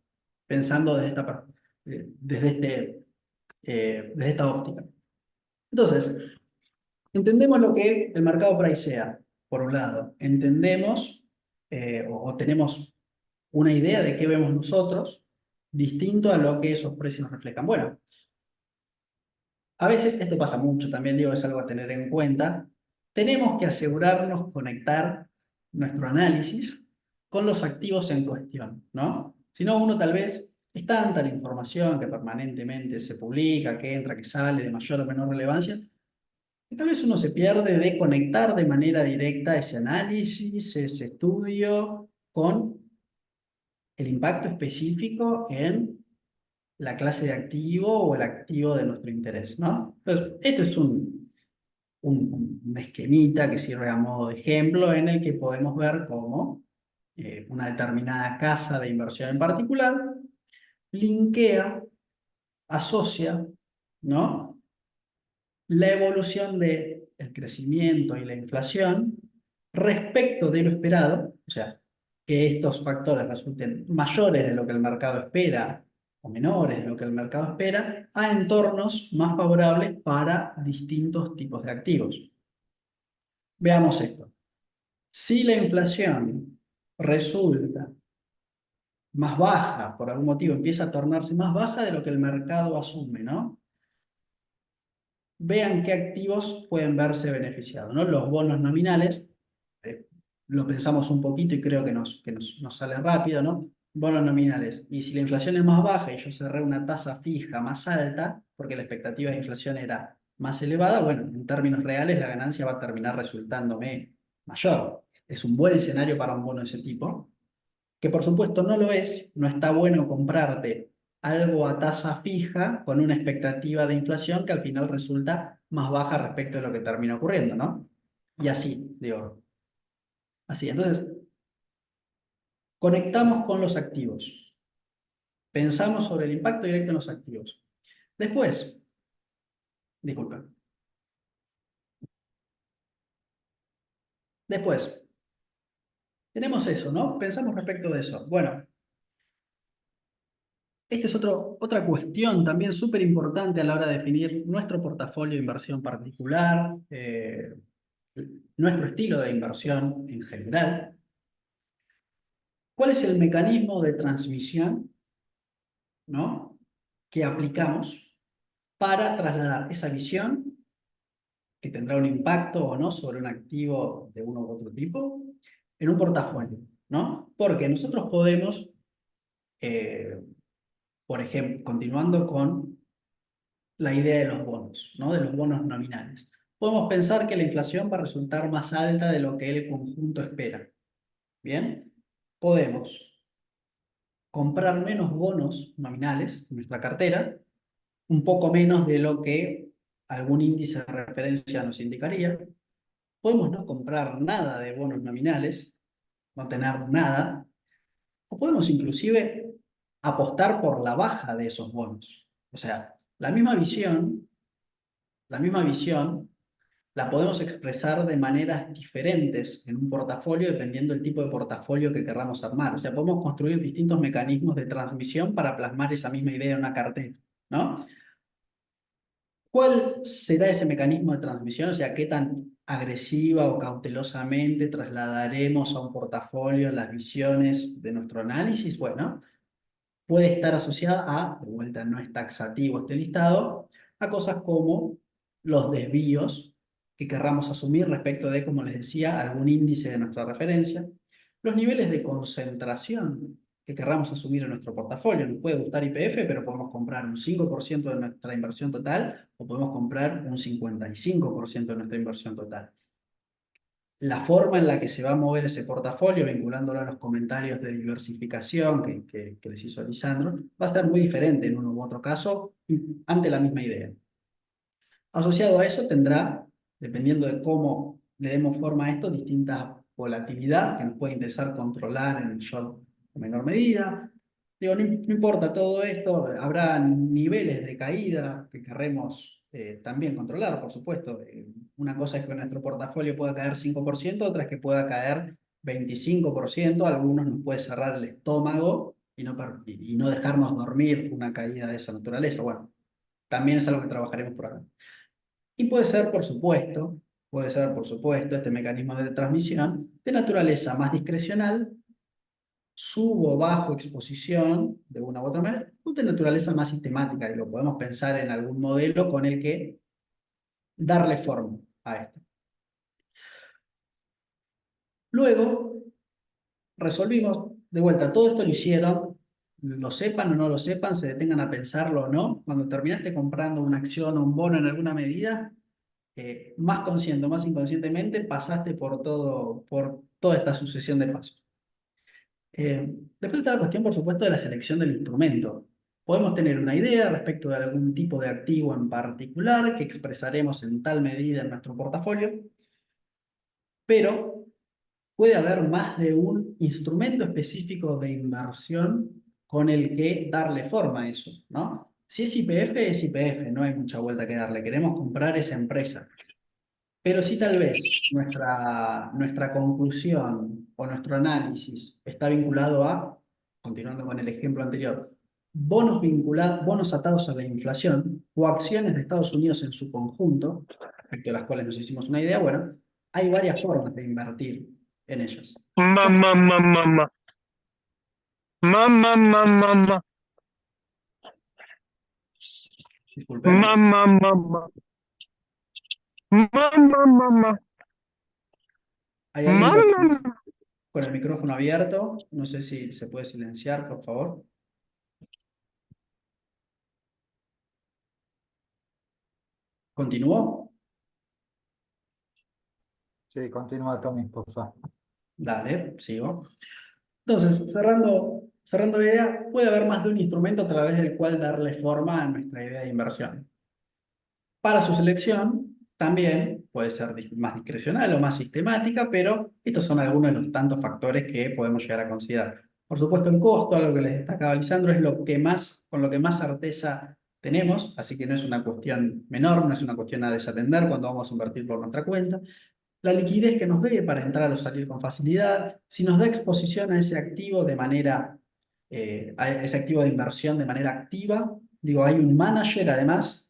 pensando desde esta óptica. Entonces, entendemos lo que el mercado pricea, por un lado. Entendemos o tenemos una idea de qué vemos nosotros, distinto a lo que esos precios nos reflejan. Bueno, a veces esto pasa mucho, también digo, es algo a tener en cuenta. Tenemos que asegurarnos conectar nuestro análisis con los activos en cuestión, ¿no? Si no, uno tal vez es tanta la información que permanentemente se publica, que entra, que sale, de mayor o menor relevancia, y tal vez uno se pierde de conectar de manera directa ese análisis, ese estudio, con el impacto específico en la clase de activo o el activo de nuestro interés, ¿no? Entonces, esto es un esquemita que sirve a modo de ejemplo en el que podemos ver cómo una determinada casa de inversión en particular linkea, asocia, ¿no? La evolución del crecimiento y la inflación respecto de lo esperado, o sea, que estos factores resulten mayores de lo que el mercado espera o menores de lo que el mercado espera, a entornos más favorables para distintos tipos de activos. Veamos esto. Si la inflación resulta más baja, por algún motivo empieza a tornarse más baja de lo que el mercado asume, ¿no? Vean qué activos pueden verse beneficiados, ¿no? Los bonos nominales, eh, lo pensamos un poquito y creo que nos sale rápido, ¿no? Bonos nominales. Y si la inflación es más baja y yo cerré una tasa fija más alta, porque la expectativa de inflación era más elevada, bueno, en términos reales la ganancia va a terminar resultándome mayor. Es un buen escenario para un bono de ese tipo, que por supuesto no lo es, no está bueno comprarte algo a tasa fija con una expectativa de inflación que al final resulta más baja respecto de lo que termina ocurriendo, ¿no? Y así, digo, así. Entonces, conectamos con los activos, pensamos sobre el impacto directo en los activos. Después, disculpa, después, tenemos eso, ¿no? Pensamos respecto de eso. Bueno, esta es otra cuestión también súper importante a la hora de definir nuestro portafolio de inversión particular, nuestro estilo de inversión en general. ¿Cuál es el mecanismo de transmisión, ¿no?, que aplicamos para trasladar esa visión, que tendrá un impacto o no sobre un activo de uno u otro tipo, en un portafolio, ¿no? Porque nosotros podemos, eh, por ejemplo, continuando con la idea de los bonos, ¿no? De los bonos nominales. Podemos pensar que la inflación va a resultar más alta de lo que el conjunto espera. ¿Bien? Podemos comprar menos bonos nominales en nuestra cartera, un poco menos de lo que algún índice de referencia nos indicaría. Podemos no comprar nada de bonos nominales, no tener nada, O podemos inclusive apostar por la baja de esos bonos. O sea, la misma visión la podemos expresar de maneras diferentes en un portafolio dependiendo del tipo de portafolio que querramos armar. O sea, podemos construir distintos mecanismos de transmisión para plasmar esa misma idea en una cartera, ¿no? ¿Cuál será ese mecanismo de transmisión? O sea, ¿qué tan agresiva o cautelosamente trasladaremos a un portafolio las visiones de nuestro análisis? Bueno, puede estar asociada a, de vuelta no es taxativo este listado, a cosas como los desvíos que querramos asumir respecto de, como les decía, algún índice de nuestra referencia, los niveles de concentración que querramos asumir en nuestro portafolio. Nos puede gustar YPF, pero podemos comprar un 5% de nuestra inversión total o podemos comprar un 55% de nuestra inversión total. La forma en la que se va a mover ese portafolio, vinculándolo a los comentarios de diversificación que les hizo Lisandro, va a estar muy diferente en uno u otro caso ante la misma idea. Asociado a eso tendrá, dependiendo de cómo le demos forma a esto, distinta volatilidad que nos puede interesar controlar en el short en menor medida. Digo, no importa todo esto, habrá niveles de caída que querremos también controlar, por supuesto. Una cosa es que nuestro portafolio pueda caer 5%, otra es que pueda caer 25%. Algunos nos puede cerrar el estómago y no dejarnos dormir una caída de esa naturaleza. Bueno, también es algo que trabajaremos por acá. Y puede ser, por supuesto, este mecanismo de transmisión de naturaleza más discrecional, subo o bajo exposición, de una u otra manera, o de naturaleza más sistemática, y lo podemos pensar en algún modelo con el que darle forma a esto. Luego, resolvimos, de vuelta, todo esto lo hicieron, lo sepan o no lo sepan, se detengan a pensarlo o no, cuando terminaste comprando una acción o un bono en alguna medida, más consciente o más inconscientemente, pasaste por toda esta sucesión de pasos. Después está la cuestión, por supuesto, de la selección del instrumento. Podemos tener una idea respecto de algún tipo de activo en particular que expresaremos en tal medida en nuestro portafolio, pero puede haber más de un instrumento específico de inversión con el que darle forma a eso, ¿no? Si es YPF, es YPF, no hay mucha vuelta que darle. Queremos comprar esa empresa. Pero si tal vez nuestra conclusión o nuestro análisis está vinculado a, continuando con el ejemplo anterior, bonos atados a la inflación o acciones de Estados Unidos en su conjunto, respecto a las cuales nos hicimos una idea, bueno, hay varias formas de invertir en ellas. Mamá, mamá, mamá. Mamá, mamá, mamá. Disculpen. Mamá, mamá. Mamá, mamá. ¿Hay alguien Mamá. con el micrófono abierto? No sé si se puede silenciar, por favor. ¿Continúo? Sí, continúa Tommy, por favor. Dale, sigo. Entonces, cerrando la idea, puede haber más de un instrumento a través del cual darle forma a nuestra idea de inversión. Para su selección, también puede ser más discrecional o más sistemática, pero estos son algunos de los tantos factores que podemos llegar a considerar. Por supuesto, el costo, algo que les destacaba Lisandro, es con lo que más certeza tenemos, así que no es una cuestión menor, no es una cuestión a desatender cuando vamos a invertir por nuestra cuenta. La liquidez que nos dé para entrar o salir con facilidad, si nos da exposición a ese activo a ese activo de inversión de manera activa, digo, hay un manager además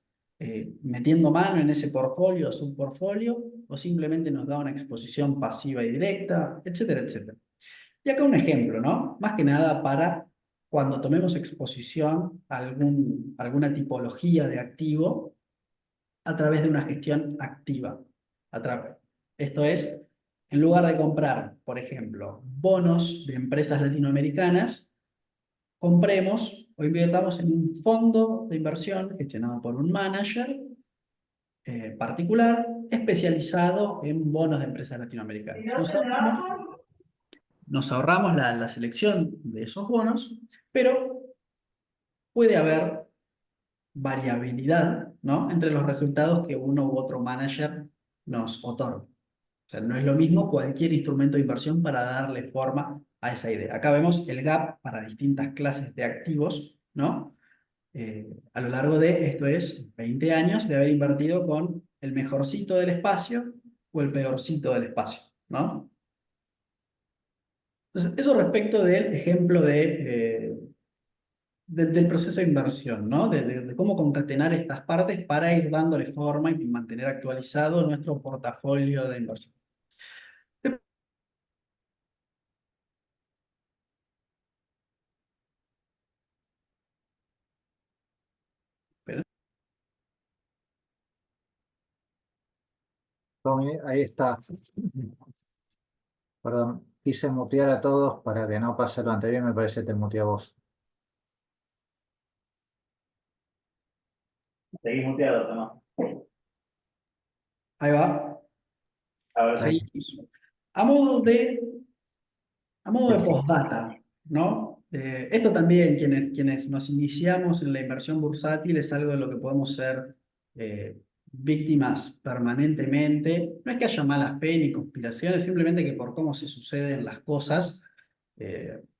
metiendo mano en ese portfolio o subportfolio, o simplemente nos da una exposición pasiva y directa, etcétera, etcétera. Y acá un ejemplo, ¿no? Más que nada para cuando tomemos exposición a alguna tipología de activo a través de una gestión activa. Esto es, en lugar de comprar, por ejemplo, bonos de empresas latinoamericanas, compremos o invirtamos en un fondo de inversión gestionado por un manager particular especializado en bonos de empresas latinoamericanas. Nos ahorramos la selección de esos bonos, pero puede haber variabilidad, ¿no?, entre los resultados que uno u otro manager nos otorga. O sea, no es lo mismo cualquier instrumento de inversión para darle forma a esa idea. Acá vemos el gap para distintas clases de activos, ¿no? A lo largo de, esto es, 20 años de haber invertido con el mejorcito del espacio o el peorcito del espacio, ¿no? Entonces, eso respecto del ejemplo del proceso de inversión, ¿no? De cómo concatenar estas partes para ir dándole forma y mantener actualizado nuestro portafolio de inversión. Tommy, ahí está. Perdón, quise mutear a todos para que no pase lo anterior, me parece que te muteé a vos. Seguís muteado, Tomás. Ahí va. A ver Ahí. Seguimos. A modo de, a modo de postdata, ¿no? Esto también, quienes nos iniciamos en la inversión bursátil, es algo de lo que podemos ser víctimas permanentemente. No es que haya mala fe ni conspiraciones, simplemente que por cómo se suceden las cosas,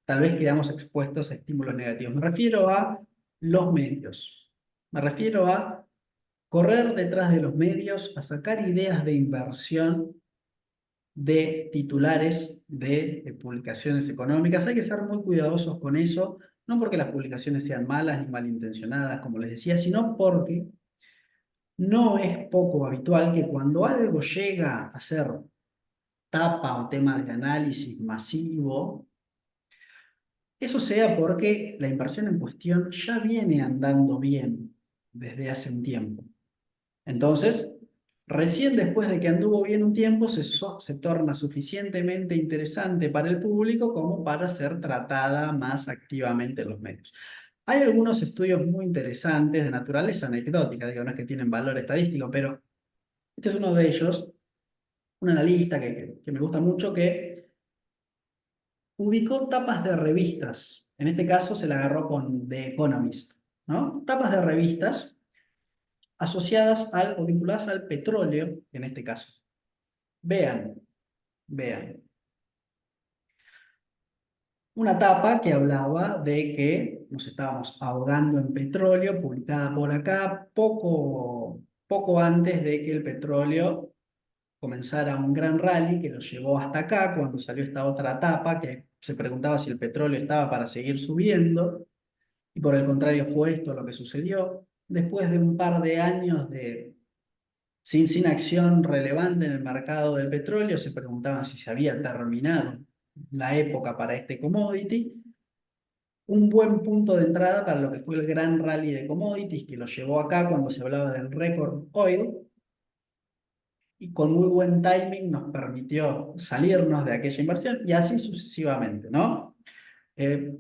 tal vez quedamos expuestos a estímulos negativos. Me refiero a los medios. Me refiero a correr detrás de los medios, a sacar ideas de inversión de titulares de publicaciones económicas. Hay que ser muy cuidadosos con eso, no porque las publicaciones sean malas ni malintencionadas, como les decía, sino porque no es poco habitual que cuando algo llega a ser tapa o tema de análisis masivo, eso sea porque la inversión en cuestión ya viene andando bien desde hace un tiempo. Entonces, recién después de que anduvo bien un tiempo, se torna suficientemente interesante para el público como para ser tratada más activamente en los medios. Hay algunos estudios muy interesantes de naturaleza anecdótica, digo, no es que tienen valor estadístico, pero este es uno de ellos, un analista que me gusta mucho, que ubicó tapas de revistas. En este caso se la agarró con The Economist, ¿no? Tapas de revistas asociadas o vinculadas al petróleo, en este caso. Vean, vean. Una tapa que hablaba de que nos estábamos ahogando en petróleo, publicada por acá, poco antes de que el petróleo comenzara un gran rally que lo llevó hasta acá, cuando salió esta otra tapa que se preguntaba si el petróleo estaba para seguir subiendo, y por el contrario fue esto lo que sucedió. Después de un par de años sin acción relevante en el mercado del petróleo, se preguntaban si se había terminado la época para este commodity. Un buen punto de entrada para lo que fue el gran rally de commodities que lo llevó acá cuando se hablaba del record oil, y con muy buen timing nos permitió salirnos de aquella inversión y así sucesivamente, ¿no? Eh,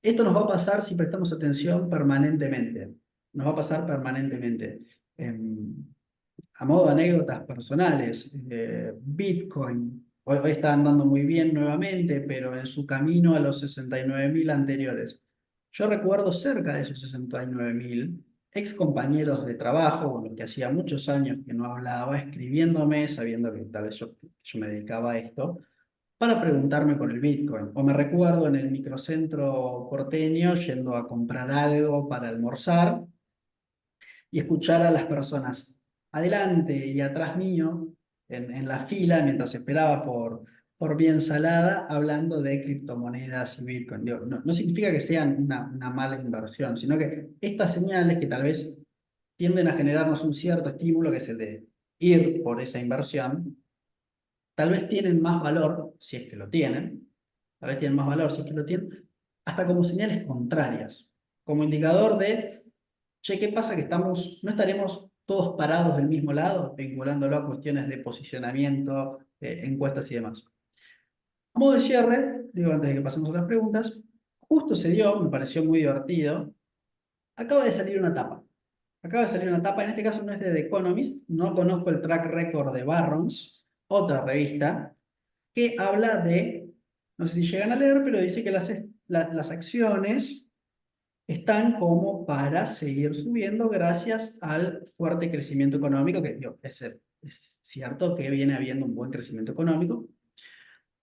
Esto nos va a pasar si prestamos atención permanentemente, nos va a pasar permanentemente. A modo de anécdotas personales, Bitcoin hoy está andando muy bien nuevamente, pero en su camino a los 69.000 anteriores. Yo recuerdo cerca de esos 69.000 ex compañeros de trabajo, con los que hacía muchos años que no hablaba, escribiéndome, sabiendo que tal vez yo me dedicaba a esto, para preguntarme por el Bitcoin. O me recuerdo en el microcentro porteño yendo a comprar algo para almorzar y escuchar a las personas adelante y atrás mío, en la fila, mientras esperaba por bien salada, hablando de criptomonedas y Bitcoin. Digo, no significa que sean una mala inversión, sino que estas señales que tal vez tienden a generarnos un cierto estímulo, que es el de ir por esa inversión, tal vez tienen más valor, si es que lo tienen, tal vez tienen más valor si es que lo tienen, hasta como señales contrarias, como indicador de, che, ¿qué pasa que no estaremos todos parados del mismo lado, vinculándolo a cuestiones de posicionamiento, encuestas y demás? A modo de cierre, digo antes de que pasemos a las preguntas, justo se dio, me pareció muy divertido, acaba de salir una tapa. Acaba de salir una tapa, en este caso no es de The Economist, no conozco el track record de Barrons, otra revista, que habla de, no sé si llegan a leer, pero dice que las acciones están como para seguir subiendo gracias al fuerte crecimiento económico, que digo, es es cierto que viene habiendo un buen crecimiento económico,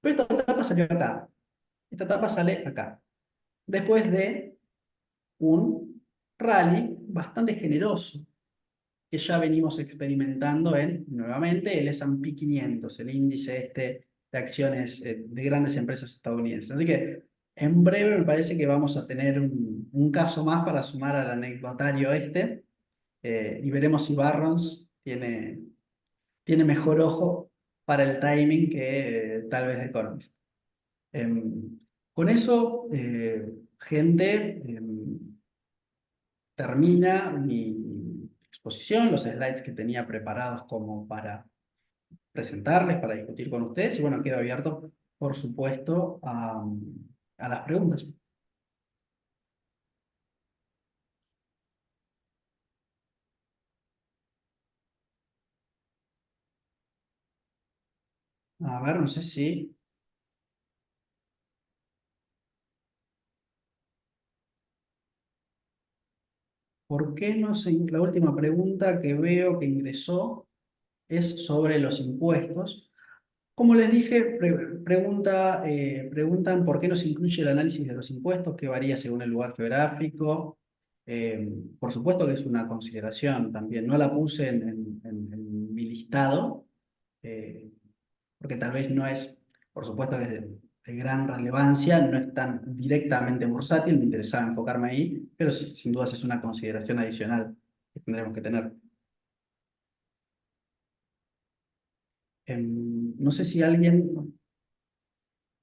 pero esta etapa salió acá. Esta etapa sale acá. Después de un rally bastante generoso que ya venimos experimentando en, nuevamente, el S&P 500, el índice este de acciones de grandes empresas estadounidenses. Así que en breve me parece que vamos a tener un caso más para sumar al anecdotario este y veremos si Barrons tiene mejor ojo para el timing que tal vez The Economist. Con eso, gente, termina mi exposición, los slides que tenía preparados como para presentarles, para discutir con ustedes, y bueno, quedo abierto, por supuesto, a las preguntas. A ver, no sé si... ¿Por qué no se... La última pregunta que veo que ingresó es sobre los impuestos. Como les dije, preguntan por qué no se incluye el análisis de los impuestos, que varía según el lugar geográfico. Por supuesto que es una consideración también. No la puse en mi listado, eh, porque tal vez no es, por supuesto que es de gran relevancia, no es tan directamente bursátil, me interesaba enfocarme ahí, pero sin dudas es una consideración adicional que tendremos que tener. No sé si alguien...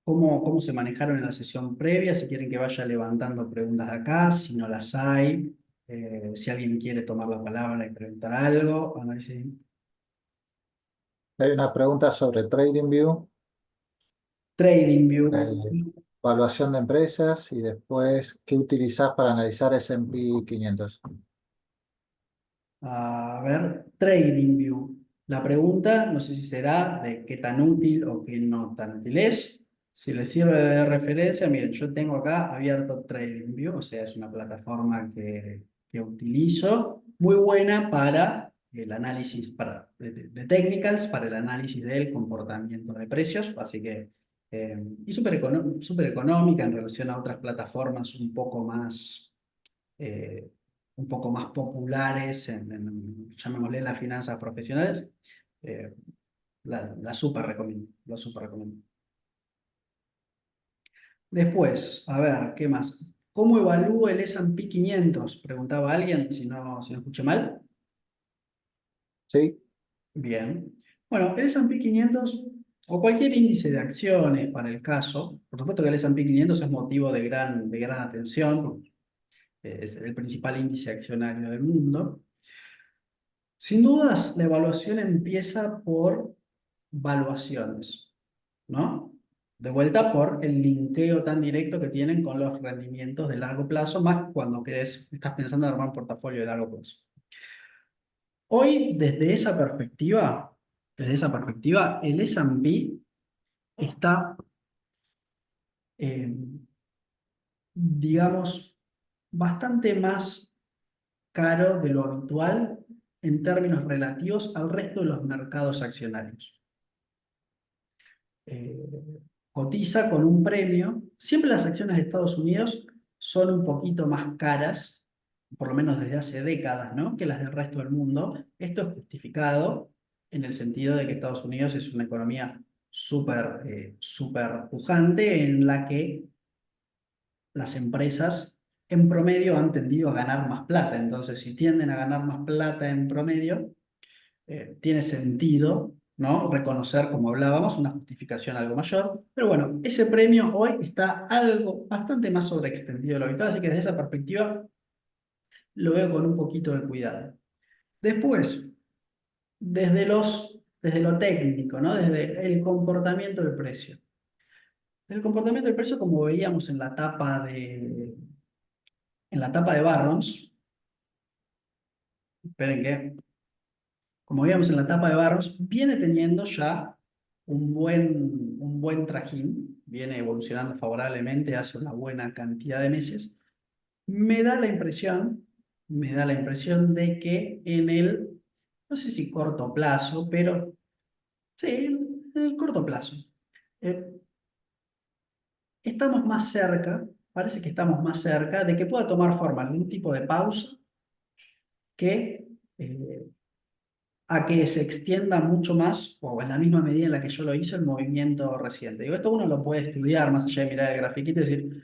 ¿Cómo se manejaron en la sesión previa? Si quieren que vaya levantando preguntas de acá, si no las hay, si alguien quiere tomar la palabra y preguntar algo. Hay una pregunta sobre TradingView, TradingView. evaluación de empresas y después, ¿qué utilizás para analizar S&P 500? A ver, TradingView. La pregunta, no sé si será de qué tan útil o qué no tan útil es. Si les sirve de referencia, miren, yo tengo acá abierto TradingView, o sea, es una plataforma que utilizo, muy buena para el análisis de technicals, para el análisis del comportamiento de precios, así que, y súper económica en relación a otras plataformas eh, un poco más populares, llamémosle las finanzas profesionales, eh, la súper recomiendo, la súper recomiendo. Después, a ver, ¿qué más? ¿Cómo evalúo el S&P 500? Preguntaba alguien, si no escuché mal. ¿Sí? Bien. Bueno, el S&P 500 o cualquier índice de acciones para el caso, por supuesto que el S&P 500 es motivo de gran atención, es el principal índice accionario del mundo. Sin dudas, la evaluación empieza por valuaciones, ¿no? De vuelta por el linkeo tan directo que tienen con los rendimientos de largo plazo, más cuando estás pensando en armar un portafolio de largo plazo. Hoy, desde esa perspectiva, el S&P está, eh, digamos, bastante más caro de lo habitual en términos relativos al resto de los mercados accionarios. Cotiza con un premio. Siempre las acciones de Estados Unidos son un poquito más caras, por lo menos desde hace décadas, ¿no?, que las del resto del mundo. Esto es justificado en el sentido de que Estados Unidos es una economía súper pujante en la que las empresas en promedio han tendido a ganar más plata. Entonces, si tienden a ganar más plata en promedio, tiene sentido, ¿no?, reconocer, como hablábamos, una justificación algo mayor. Pero bueno, ese premio hoy está algo bastante más sobreextendido de lo habitual, así que desde esa perspectiva lo veo con un poquito de cuidado. Después, desde lo técnico, ¿no?, desde el comportamiento del precio. El comportamiento del precio, como veíamos en la tapa de Barrons, esperen que, como veíamos en la tapa de Barrons, viene teniendo ya un buen trajín, viene evolucionando favorablemente hace una buena cantidad de meses. Me da la impresión de que en el no sé si corto plazo, pero sí, en corto plazo. Eh, Estamos más cerca, parece que estamos más cerca de que pueda tomar forma algún tipo de pausa que a que se extienda mucho más o en la misma medida en la que yo lo hice el movimiento reciente. Digo, esto uno lo puede estudiar más allá de mirar el grafiquito y decir,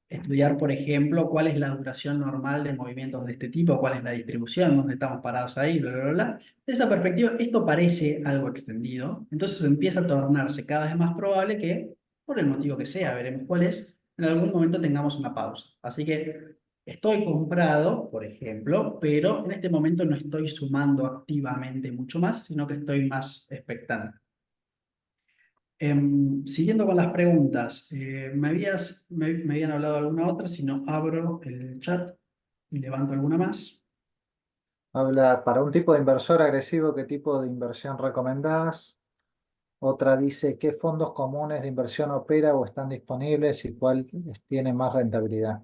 estudiar, por ejemplo, cuál es la duración normal de movimientos de este tipo, cuál es la distribución, dónde estamos parados ahí, bla, bla, bla. De esa perspectiva, esto parece algo extendido, entonces empieza a tornarse cada vez más probable que, por el motivo que sea, veremos cuál es, en algún momento tengamos una pausa. Así que estoy comprado, por ejemplo, pero en este momento no estoy sumando activamente mucho más, sino que estoy más expectante. Siguiendo con las preguntas, me habían hablado alguna otra, si no abro el chat y levanto alguna más. Habla para un tipo de inversor agresivo, ¿qué tipo de inversión recomendás? Otra dice, ¿qué fondos comunes de inversión opera o están disponibles y cuál tiene más rentabilidad?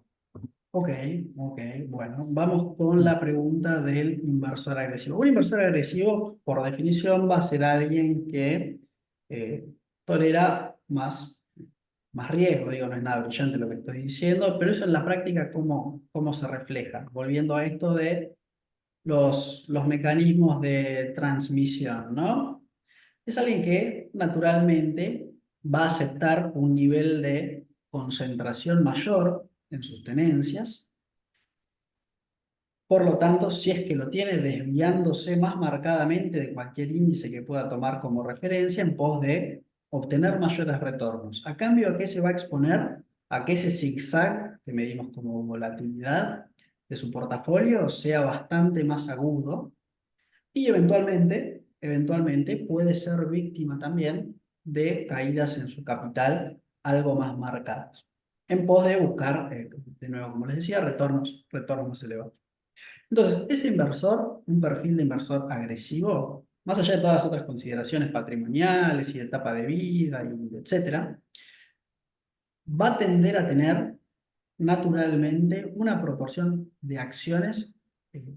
Ok, ok, bueno, vamos con la pregunta del inversor agresivo. Un inversor agresivo, por definición, va a ser alguien que eh, tolera más riesgo, digo, no es nada brillante lo que estoy diciendo, pero eso en la práctica, ¿cómo se refleja? Volviendo a esto de los mecanismos de transmisión, ¿no? Es alguien que naturalmente va a aceptar un nivel de concentración mayor en sus tenencias. Por lo tanto, si es que lo tiene desviándose más marcadamente de cualquier índice que pueda tomar como referencia en pos de obtener mayores retornos. ¿A cambio a qué se va a exponer? A que ese zigzag que medimos como volatilidad de su portafolio sea bastante más agudo y eventualmente puede ser víctima también de caídas en su capital algo más marcadas, en pos de buscar, de nuevo, como les decía, retornos más elevados. Entonces, ese inversor, un perfil de inversor agresivo, más allá de todas las otras consideraciones patrimoniales y de etapa de vida, y etcétera, va a tender a tener naturalmente una proporción de acciones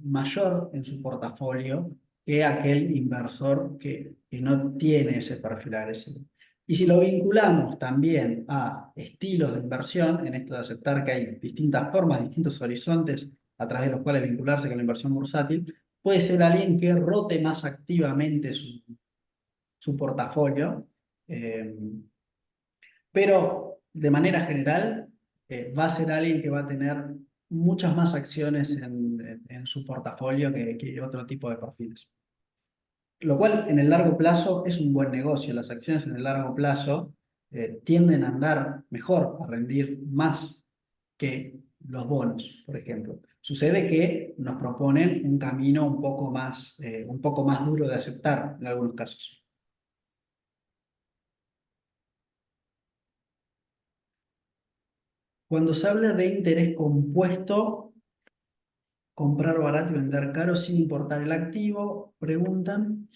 mayor en su portafolio que aquel inversor que no tiene ese perfil agresivo. Y si lo vinculamos también a estilos de inversión, en esto de aceptar que hay distintas formas, distintos horizontes a través de los cuales vincularse con la inversión bursátil, puede ser alguien que rote más activamente su portafolio, eh, pero de manera general va a ser alguien que va a tener muchas más acciones en su portafolio que otro tipo de perfiles. Lo cual en el largo plazo es un buen negocio. Las acciones en el largo plazo tienden a andar mejor, a rendir más que los bonos, por ejemplo. Sucede que nos proponen un camino un poco más duro de aceptar en algunos casos. Cuando se habla de interés compuesto, comprar barato y vender caro sin importar el activo, preguntan.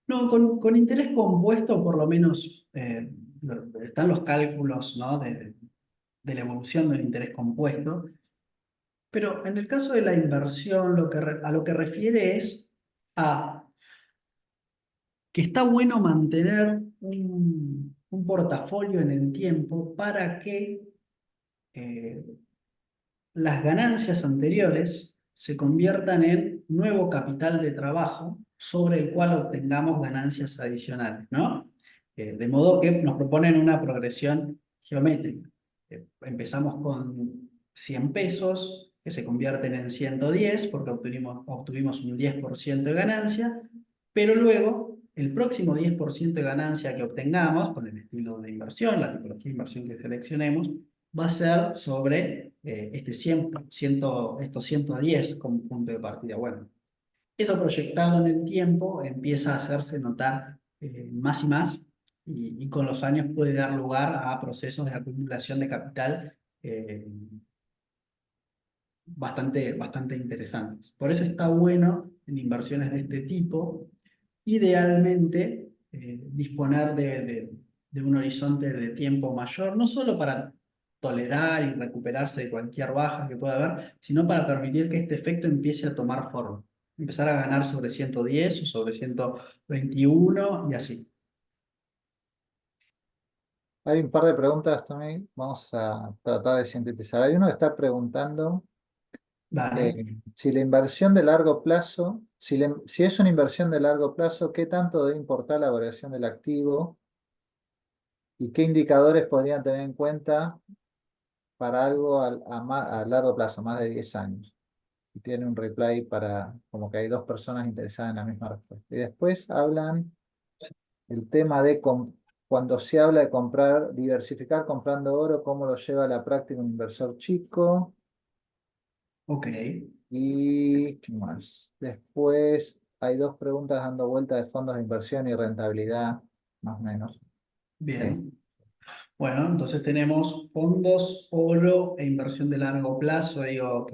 No, con interés compuesto por lo menos están los cálculos, ¿no? de la evolución del interés compuesto, pero en el caso de la inversión a lo que refiere es a que está bueno mantener un portafolio en el tiempo para que eh, las ganancias anteriores se conviertan en nuevo capital de trabajo sobre el cual obtengamos ganancias adicionales, ¿no? De modo que nos proponen una progresión geométrica. Empezamos con 100 pesos, que se convierten en 110 porque obtuvimos un 10% de ganancia, pero luego el próximo 10% de ganancia que obtengamos, con el estilo de inversión, la tipología de inversión que seleccionemos, va a ser sobre estos 110 como punto de partida. Bueno, eso proyectado en el tiempo empieza a hacerse notar más y más y con los años puede dar lugar a procesos de acumulación de capital bastante interesantes. Por eso está bueno en inversiones de este tipo, idealmente disponer de un horizonte de tiempo mayor, no solo para tolerar y recuperarse de cualquier baja que pueda haber, sino para permitir que este efecto empiece a tomar forma. empezar a ganar sobre 110 o sobre 121 y así. Hay un par de preguntas también, vamos a tratar de sintetizar. Hay uno que está preguntando Dale. si la inversión de largo plazo, si es una inversión de largo plazo, ¿qué tanto debe importar la variación del activo y qué indicadores podrían tener en cuenta para algo a largo plazo, más de 10 años? Y tiene un reply para como que hay dos personas interesadas en la misma respuesta. Y después hablan el tema de cuando se habla de comprar, diversificar comprando oro, cómo lo lleva a la práctica un inversor chico. Ok, Y ¿qué más? Después hay dos preguntas dando vuelta de fondos de inversión y rentabilidad, más o menos. Eh, bien. Bueno, entonces tenemos fondos, oro e inversión de largo plazo. Digo,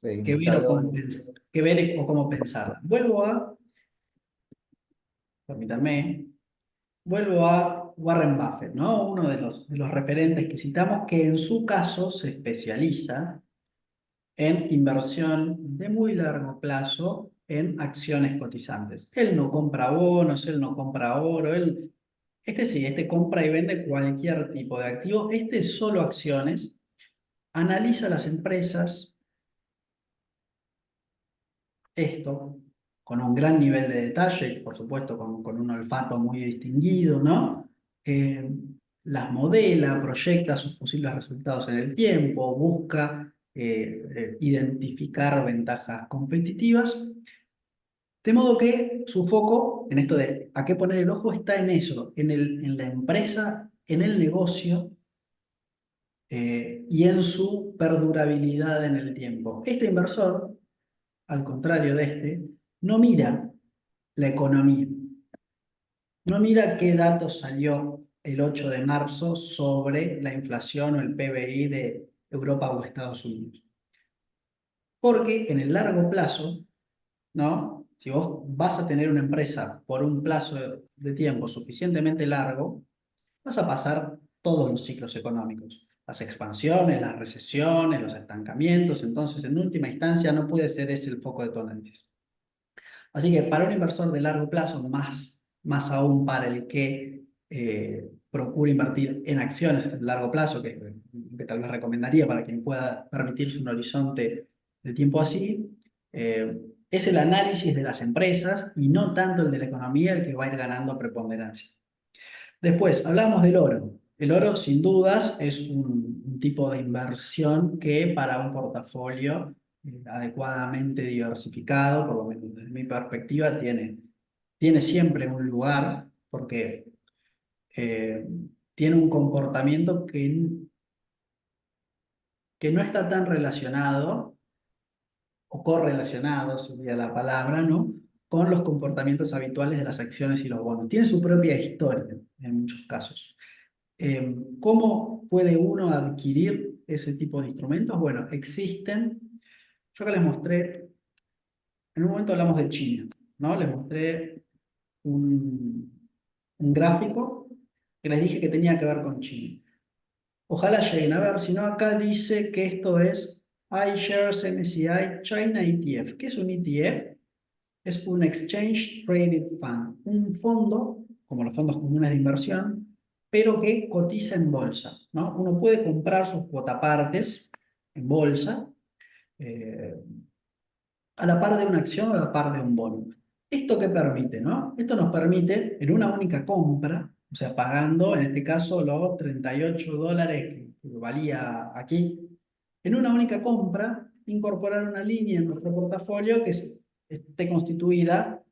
que ver o indicadores. cómo pensar. Que ver o cómo pensar. Permítanme, vuelvo a Warren Buffett, ¿no? Uno de los referentes que citamos, que en su caso se especializa en inversión de muy largo plazo en acciones cotizantes. Él no compra bonos, él no compra oro, este sí, este compra y vende cualquier tipo de activo, este es solo acciones, analiza las empresas, esto con un gran nivel de detalle, por supuesto con un olfato muy distinguido, ¿no? Eh, las modela, proyecta sus posibles resultados en el tiempo, busca identificar ventajas competitivas, de modo que su foco en esto de a qué poner el ojo está en eso, en la empresa, en el negocio y en su perdurabilidad en el tiempo. Este inversor, al contrario de este, no mira la economía. No mira qué dato salió el 8 de marzo sobre la inflación o el PBI de Europa o Estados Unidos. Porque en el largo plazo, ¿no? Si vos vas a tener una empresa por un plazo de tiempo suficientemente largo, vas a pasar todos los ciclos económicos. Las expansiones, las recesiones, los estancamientos. Entonces, en última instancia, no puede ser ese el foco de tu análisis. Así que para un inversor de largo plazo, más aún para el que procura invertir en acciones de largo plazo, que tal vez recomendaría para quien pueda permitirse un horizonte de tiempo así, es el análisis de las empresas y no tanto el de la economía el que va a ir ganando preponderancia. Después, hablamos del oro. El oro, sin dudas, es un tipo de inversión que para un portafolio adecuadamente diversificado, por lo menos desde mi perspectiva, tiene siempre un lugar porque eh, tiene un comportamiento que no está tan relacionado o correlacionado, sería la palabra, ¿no? Con los comportamientos habituales de las acciones y los bonos. Tiene su propia historia en muchos casos. ¿Cómo puede uno adquirir ese tipo de instrumentos? Bueno, existen, yo acá les mostré, en un momento hablamos de China, ¿no? Les mostré un gráfico que les dije que tenía que ver con China. Ojalá lleguen a ver, si no acá dice que esto es iShares MSCI China ETF. ¿Qué es un ETF? Es un Exchange Traded Fund, un fondo, como los fondos comunes de inversión, pero que cotiza en bolsa, ¿no? Uno puede comprar sus cuotapartes en bolsa, eh, a la par de una acción o a la par de un bono. ¿Esto qué permite, no? Esto nos permite, en una única compra, o sea, pagando, en este caso, los $38 que valía aquí, en una única compra, incorporar una línea en nuestro portafolio que esté constituida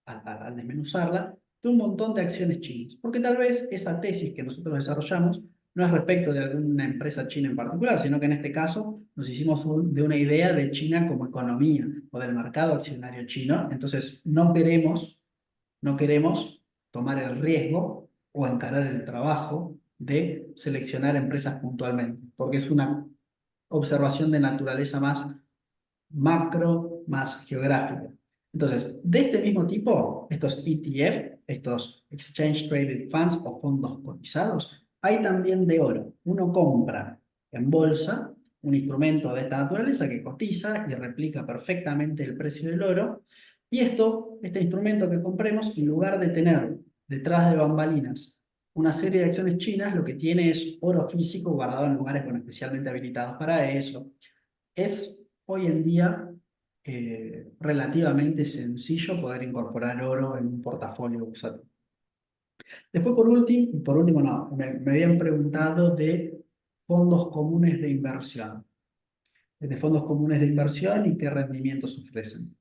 al desmenuzarla, de un montón de acciones chinas. Porque tal vez esa tesis que nosotros desarrollamos no es respecto de alguna empresa china en particular, sino que en este caso nos hicimos de una idea de China como economía o del mercado accionario chino. Entonces no queremos tomar el riesgo o encarar el trabajo de seleccionar empresas puntualmente, porque es una observación de naturaleza más macro, más geográfica. Entonces, de este mismo tipo, estos ETF, estos Exchange Traded Funds o fondos cotizados, hay también de oro. Uno compra en bolsa un instrumento de esta naturaleza que cotiza y replica perfectamente el precio del oro. Y este instrumento que compremos, en lugar de tener detrás de bambalinas una serie de acciones chinas, lo que tiene es oro físico guardado en lugares, bueno, especialmente habilitados para eso. Es hoy en día relativamente sencillo poder incorporar oro en un portafolio bursátil. Después, por último no, me habían preguntado de fondos comunes de inversión. De fondos comunes de inversión y qué rendimientos ofrecen.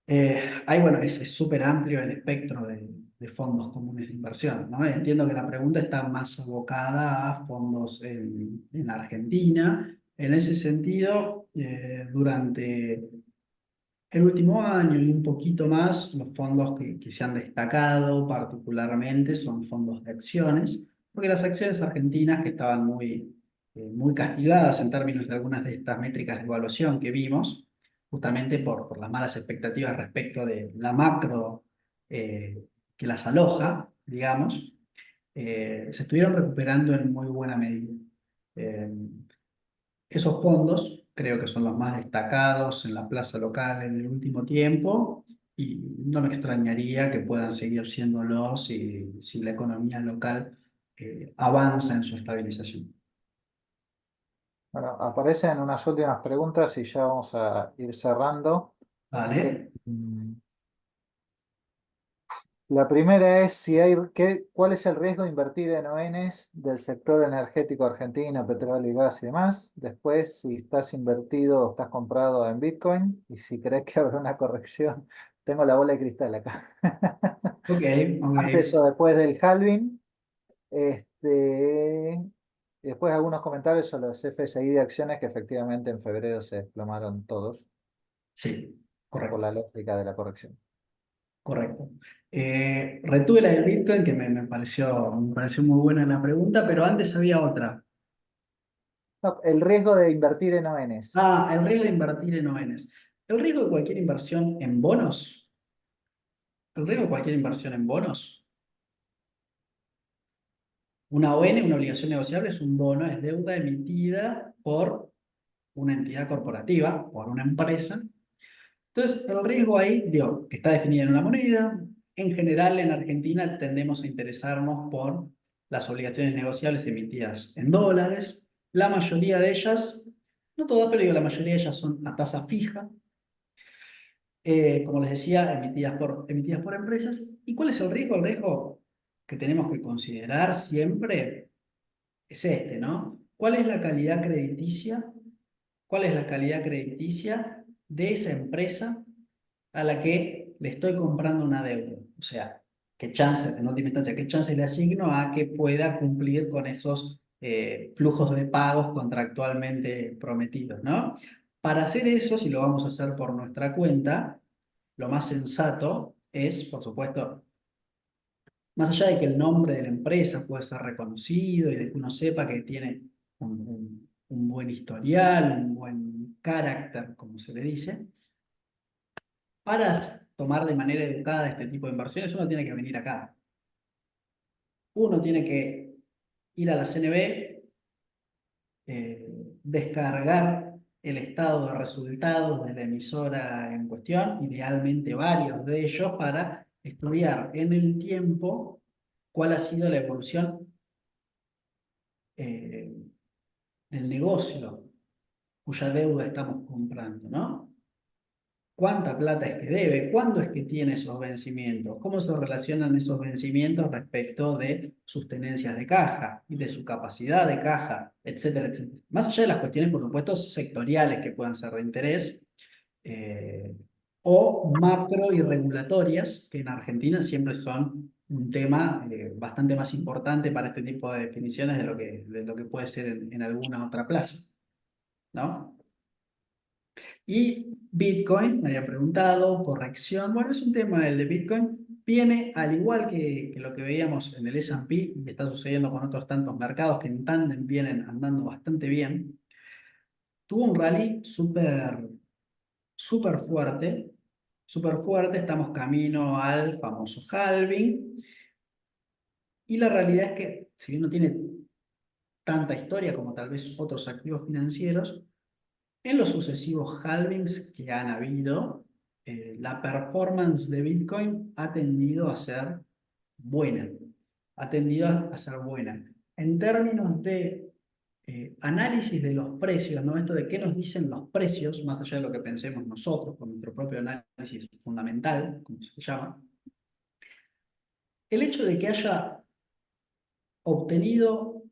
Bueno, es súper amplio el espectro de fondos comunes de inversión, ¿no? Entiendo que la pregunta está más abocada a fondos en Argentina. En ese sentido, durante el último año y un poquito más, los fondos que se han destacado particularmente son fondos de acciones, porque las acciones argentinas que estaban muy castigadas en términos de algunas de estas métricas de evaluación que vimos, justamente por las malas expectativas respecto de la macro que las aloja, digamos, se estuvieron recuperando en muy buena medida. Eh, Esos fondos creo que son los más destacados en la plaza local en el último tiempo y no me extrañaría que puedan seguir siéndolos si la economía local avanza en su estabilización. Bueno, aparecen unas últimas preguntas y ya vamos a ir cerrando. ¿Vale? La primera es ¿cuál es el riesgo de invertir en ONs del sector energético argentino, petróleo y gas y demás? Después, si estás invertido o estás comprado en Bitcoin y si crees que habrá una corrección. Tengo la bola de cristal acá. Ok, Antes ok. o después del halving. Este, después algunos comentarios sobre los FSI de acciones que efectivamente en febrero se desplomaron todos Sí, por correcto, la lógica de la corrección. correcto. Retuve la del Bitcoin, que me pareció muy buena la pregunta, pero antes había otra. No, el riesgo de invertir en ONs. El riesgo de invertir en ONs. El riesgo de cualquier inversión en bonos. El riesgo de cualquier inversión en bonos. Una ON, una obligación negociable, es un bono, es deuda emitida por una entidad corporativa, por una empresa. Entonces, el riesgo ahí, digo, que está definido en una moneda. En general, en Argentina tendemos a interesarnos por las obligaciones negociables emitidas en dólares. La mayoría de ellas, no todas, pero digo, la mayoría de ellas son a tasa fija. Como les decía, emitidas por empresas. ¿Y cuál es el riesgo? El riesgo que tenemos que considerar siempre es ¿no? ¿Cuál es la calidad crediticia? ¿Cuál es la calidad crediticia de esa empresa a la que le estoy comprando una deuda? O sea, ¿qué chance, en última instancia, qué chance le asigno a que pueda cumplir con esos flujos de pagos contractualmente prometidos, ¿no? Para hacer eso, si lo vamos a hacer por nuestra cuenta, lo más sensato es, por supuesto, más allá de que el nombre de la empresa pueda ser reconocido y de que uno sepa que tiene un buen historial, un buen carácter, como se le dice, para tomar de manera educada este tipo de inversiones, uno tiene que venir acá. Uno tiene que ir a la CNB, descargar el estado de resultados de la emisora en cuestión, idealmente varios de ellos, para estudiar en el tiempo cuál ha sido la evolución eh, del negocio cuya deuda estamos comprando, ¿no? ¿Cuánta plata es que debe? ¿Cuándo es que tiene esos vencimientos? ¿Cómo se relacionan esos vencimientos respecto de sus tenencias de caja y de su capacidad de caja, etcétera, etcétera? Más allá de las cuestiones, por supuesto, sectoriales que puedan ser de interés, eh, o macro y regulatorias, que en Argentina siempre son un tema bastante más importante para este tipo de definiciones de lo que puede ser en alguna otra plaza, ¿no? Y Bitcoin, me había preguntado, corrección. Bueno, es un tema el de Bitcoin. Viene al igual que lo que veíamos en el S&P y que está sucediendo con otros tantos mercados que en tándem vienen andando bastante bien. Tuvo un rally súper fuerte, súper fuerte. Estamos camino al famoso halving. Y la realidad es que, si bien no tiene tanta historia como tal vez otros activos financieros, en los sucesivos halvings que han habido, la performance de Bitcoin ha tendido a ser buena, ha tendido a ser buena. En términos de análisis de los precios, ¿no? Esto de qué nos dicen los precios, más allá de lo que pensemos nosotros, con nuestro propio análisis fundamental, como se llama, el hecho de que haya obtenido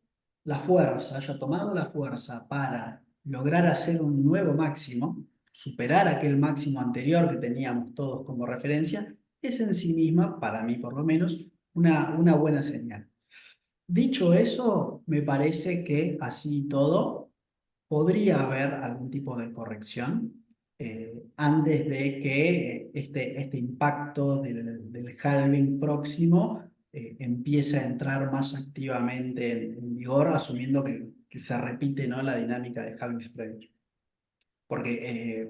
la fuerza, haya tomado la fuerza para lograr hacer un nuevo máximo, superar aquel máximo anterior que teníamos todos como referencia, es en sí misma, para mí por lo menos, una buena señal. Dicho eso, me parece que así todo podría haber algún tipo de corrección antes de que este impacto del halving próximo empiece a entrar más activamente en vigor, asumiendo que se repite, ¿no?, la dinámica de halvings previos. Porque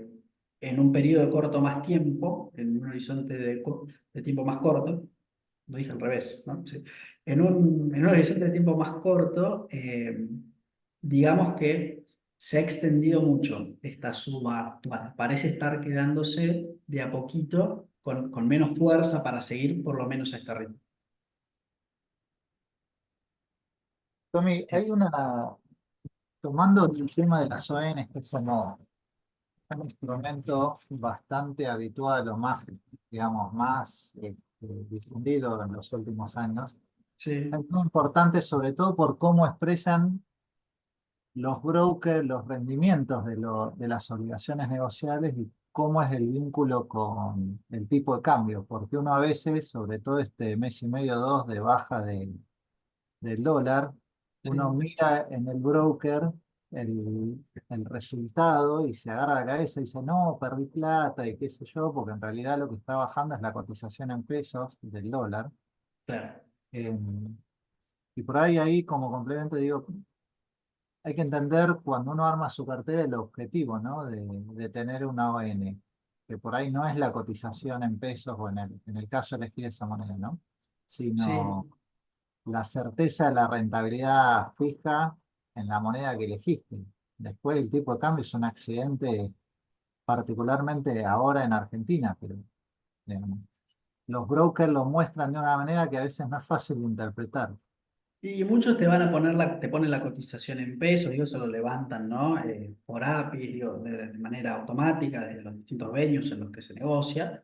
en un periodo de corto más tiempo, en un horizonte de tiempo más corto, lo dije al revés, ¿no? Sí. En un horizonte de tiempo más corto, digamos que se ha extendido mucho esta suba actual. Parece estar quedándose de a poquito con menos fuerza para seguir por lo menos a este ritmo. Tommy, Eh, tomando el tema de las ONs, que es como un instrumento bastante habitual o más, digamos, más difundido en los últimos años, sí, es muy importante sobre todo por cómo expresan los brokers, los rendimientos de las obligaciones negociables y cómo es el vínculo con el tipo de cambio, porque uno a veces, sobre todo este mes y medio, dos de baja del dólar, uno sí, mira en el broker el resultado y se agarra la cabeza y dice, no, perdí plata y qué sé yo, porque en realidad lo que está bajando es la cotización en pesos del dólar. claro. Eh, y por ahí como complemento digo, hay que entender cuando uno arma su cartera el objetivo, ¿no? De tener una ON, que por ahí no es la cotización en pesos o en el caso de elegir esa moneda, ¿no? Sí, Sino la certeza de la rentabilidad fija en la moneda que elegiste. Después el tipo de cambio es un accidente, particularmente ahora en Argentina, pero digamos, los brokers lo muestran de una manera que a veces no es fácil de interpretar. y muchos te van a poner te ponen la cotización en pesos, digo, eso lo levantan, ¿no? Por API, digo, de manera automática, desde los distintos venues en los que se negocia.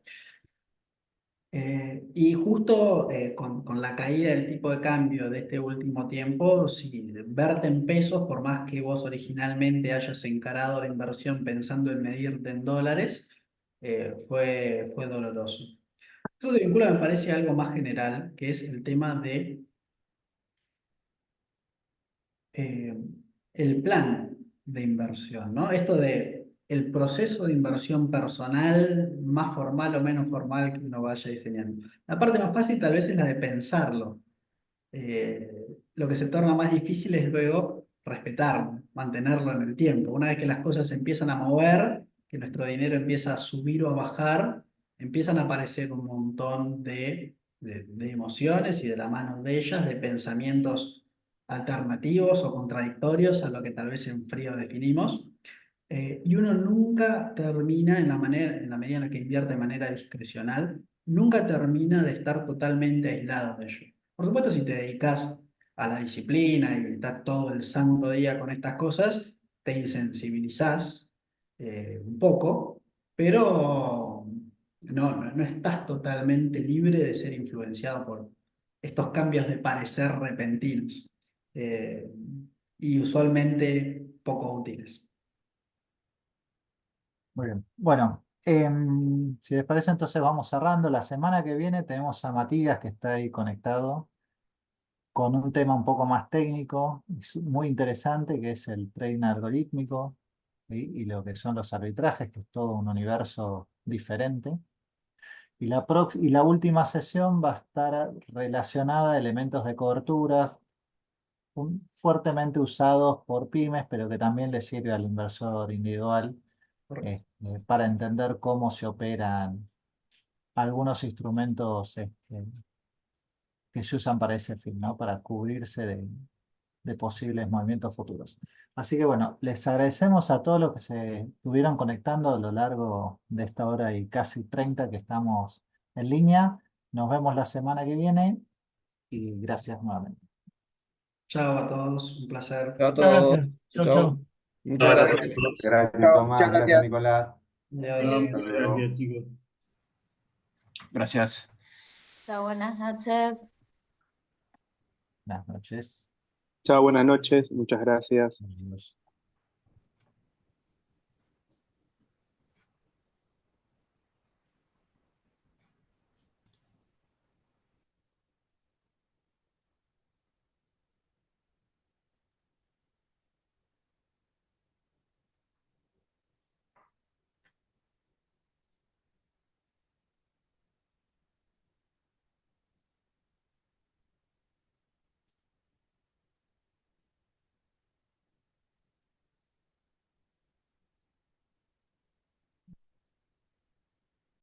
Y justo con la caída del tipo de cambio de este último tiempo, si verte en pesos, por más que vos originalmente hayas encarado la inversión pensando en medirte en dólares, fue doloroso. Eso se vincula, me parece, a algo más general, que es el tema de eh, el plan de inversión, ¿no? Esto de el proceso de inversión personal, más formal o menos formal que uno vaya diseñando. La parte más fácil tal vez es la de pensarlo. Lo que se torna más difícil es luego respetarlo, mantenerlo en el tiempo. Una vez que las cosas se empiezan a mover, que nuestro dinero empieza a subir o a bajar, empiezan a aparecer un montón de emociones y de la mano de ellas, de pensamientos alternativos o contradictorios a lo que tal vez en frío definimos. Y uno nunca termina, en la medida en la que invierte de manera discrecional, nunca termina de estar totalmente aislado de ello. Por supuesto, si te dedicas a la disciplina y estás todo el santo día con estas cosas, te insensibilizás un poco, pero no estás totalmente libre de ser influenciado por estos cambios de parecer repentinos eh, y usualmente poco útiles. Muy bien. Bueno, si les parece, entonces vamos cerrando. La semana que viene tenemos a Matías que está ahí conectado con un tema un poco más técnico, muy interesante, que es el trading algorítmico y lo que son los arbitrajes, que es todo un universo diferente. Y la última sesión va a estar relacionada a elementos de cobertura fuertemente usados por pymes, pero que también le sirve al inversor individual para entender cómo se operan algunos instrumentos que se usan para ese fin, ¿no? Para cubrirse de posibles movimientos futuros. Así que bueno, les agradecemos a todos los que se estuvieron conectando a lo largo de esta hora y casi 30 que estamos en línea. Nos vemos la semana que viene y gracias nuevamente. Chao a todos, un placer. Chao a todos. Gracias. Chau, Chau. chau. Muchas gracias. Gracias, Chao, Tomás. muchas Gracias, gracias. Nicolás. Adiós. Gracias, chicos. Gracias. Chao, buenas noches. Buenas noches. Chao, buenas noches. Muchas gracias. Adiós.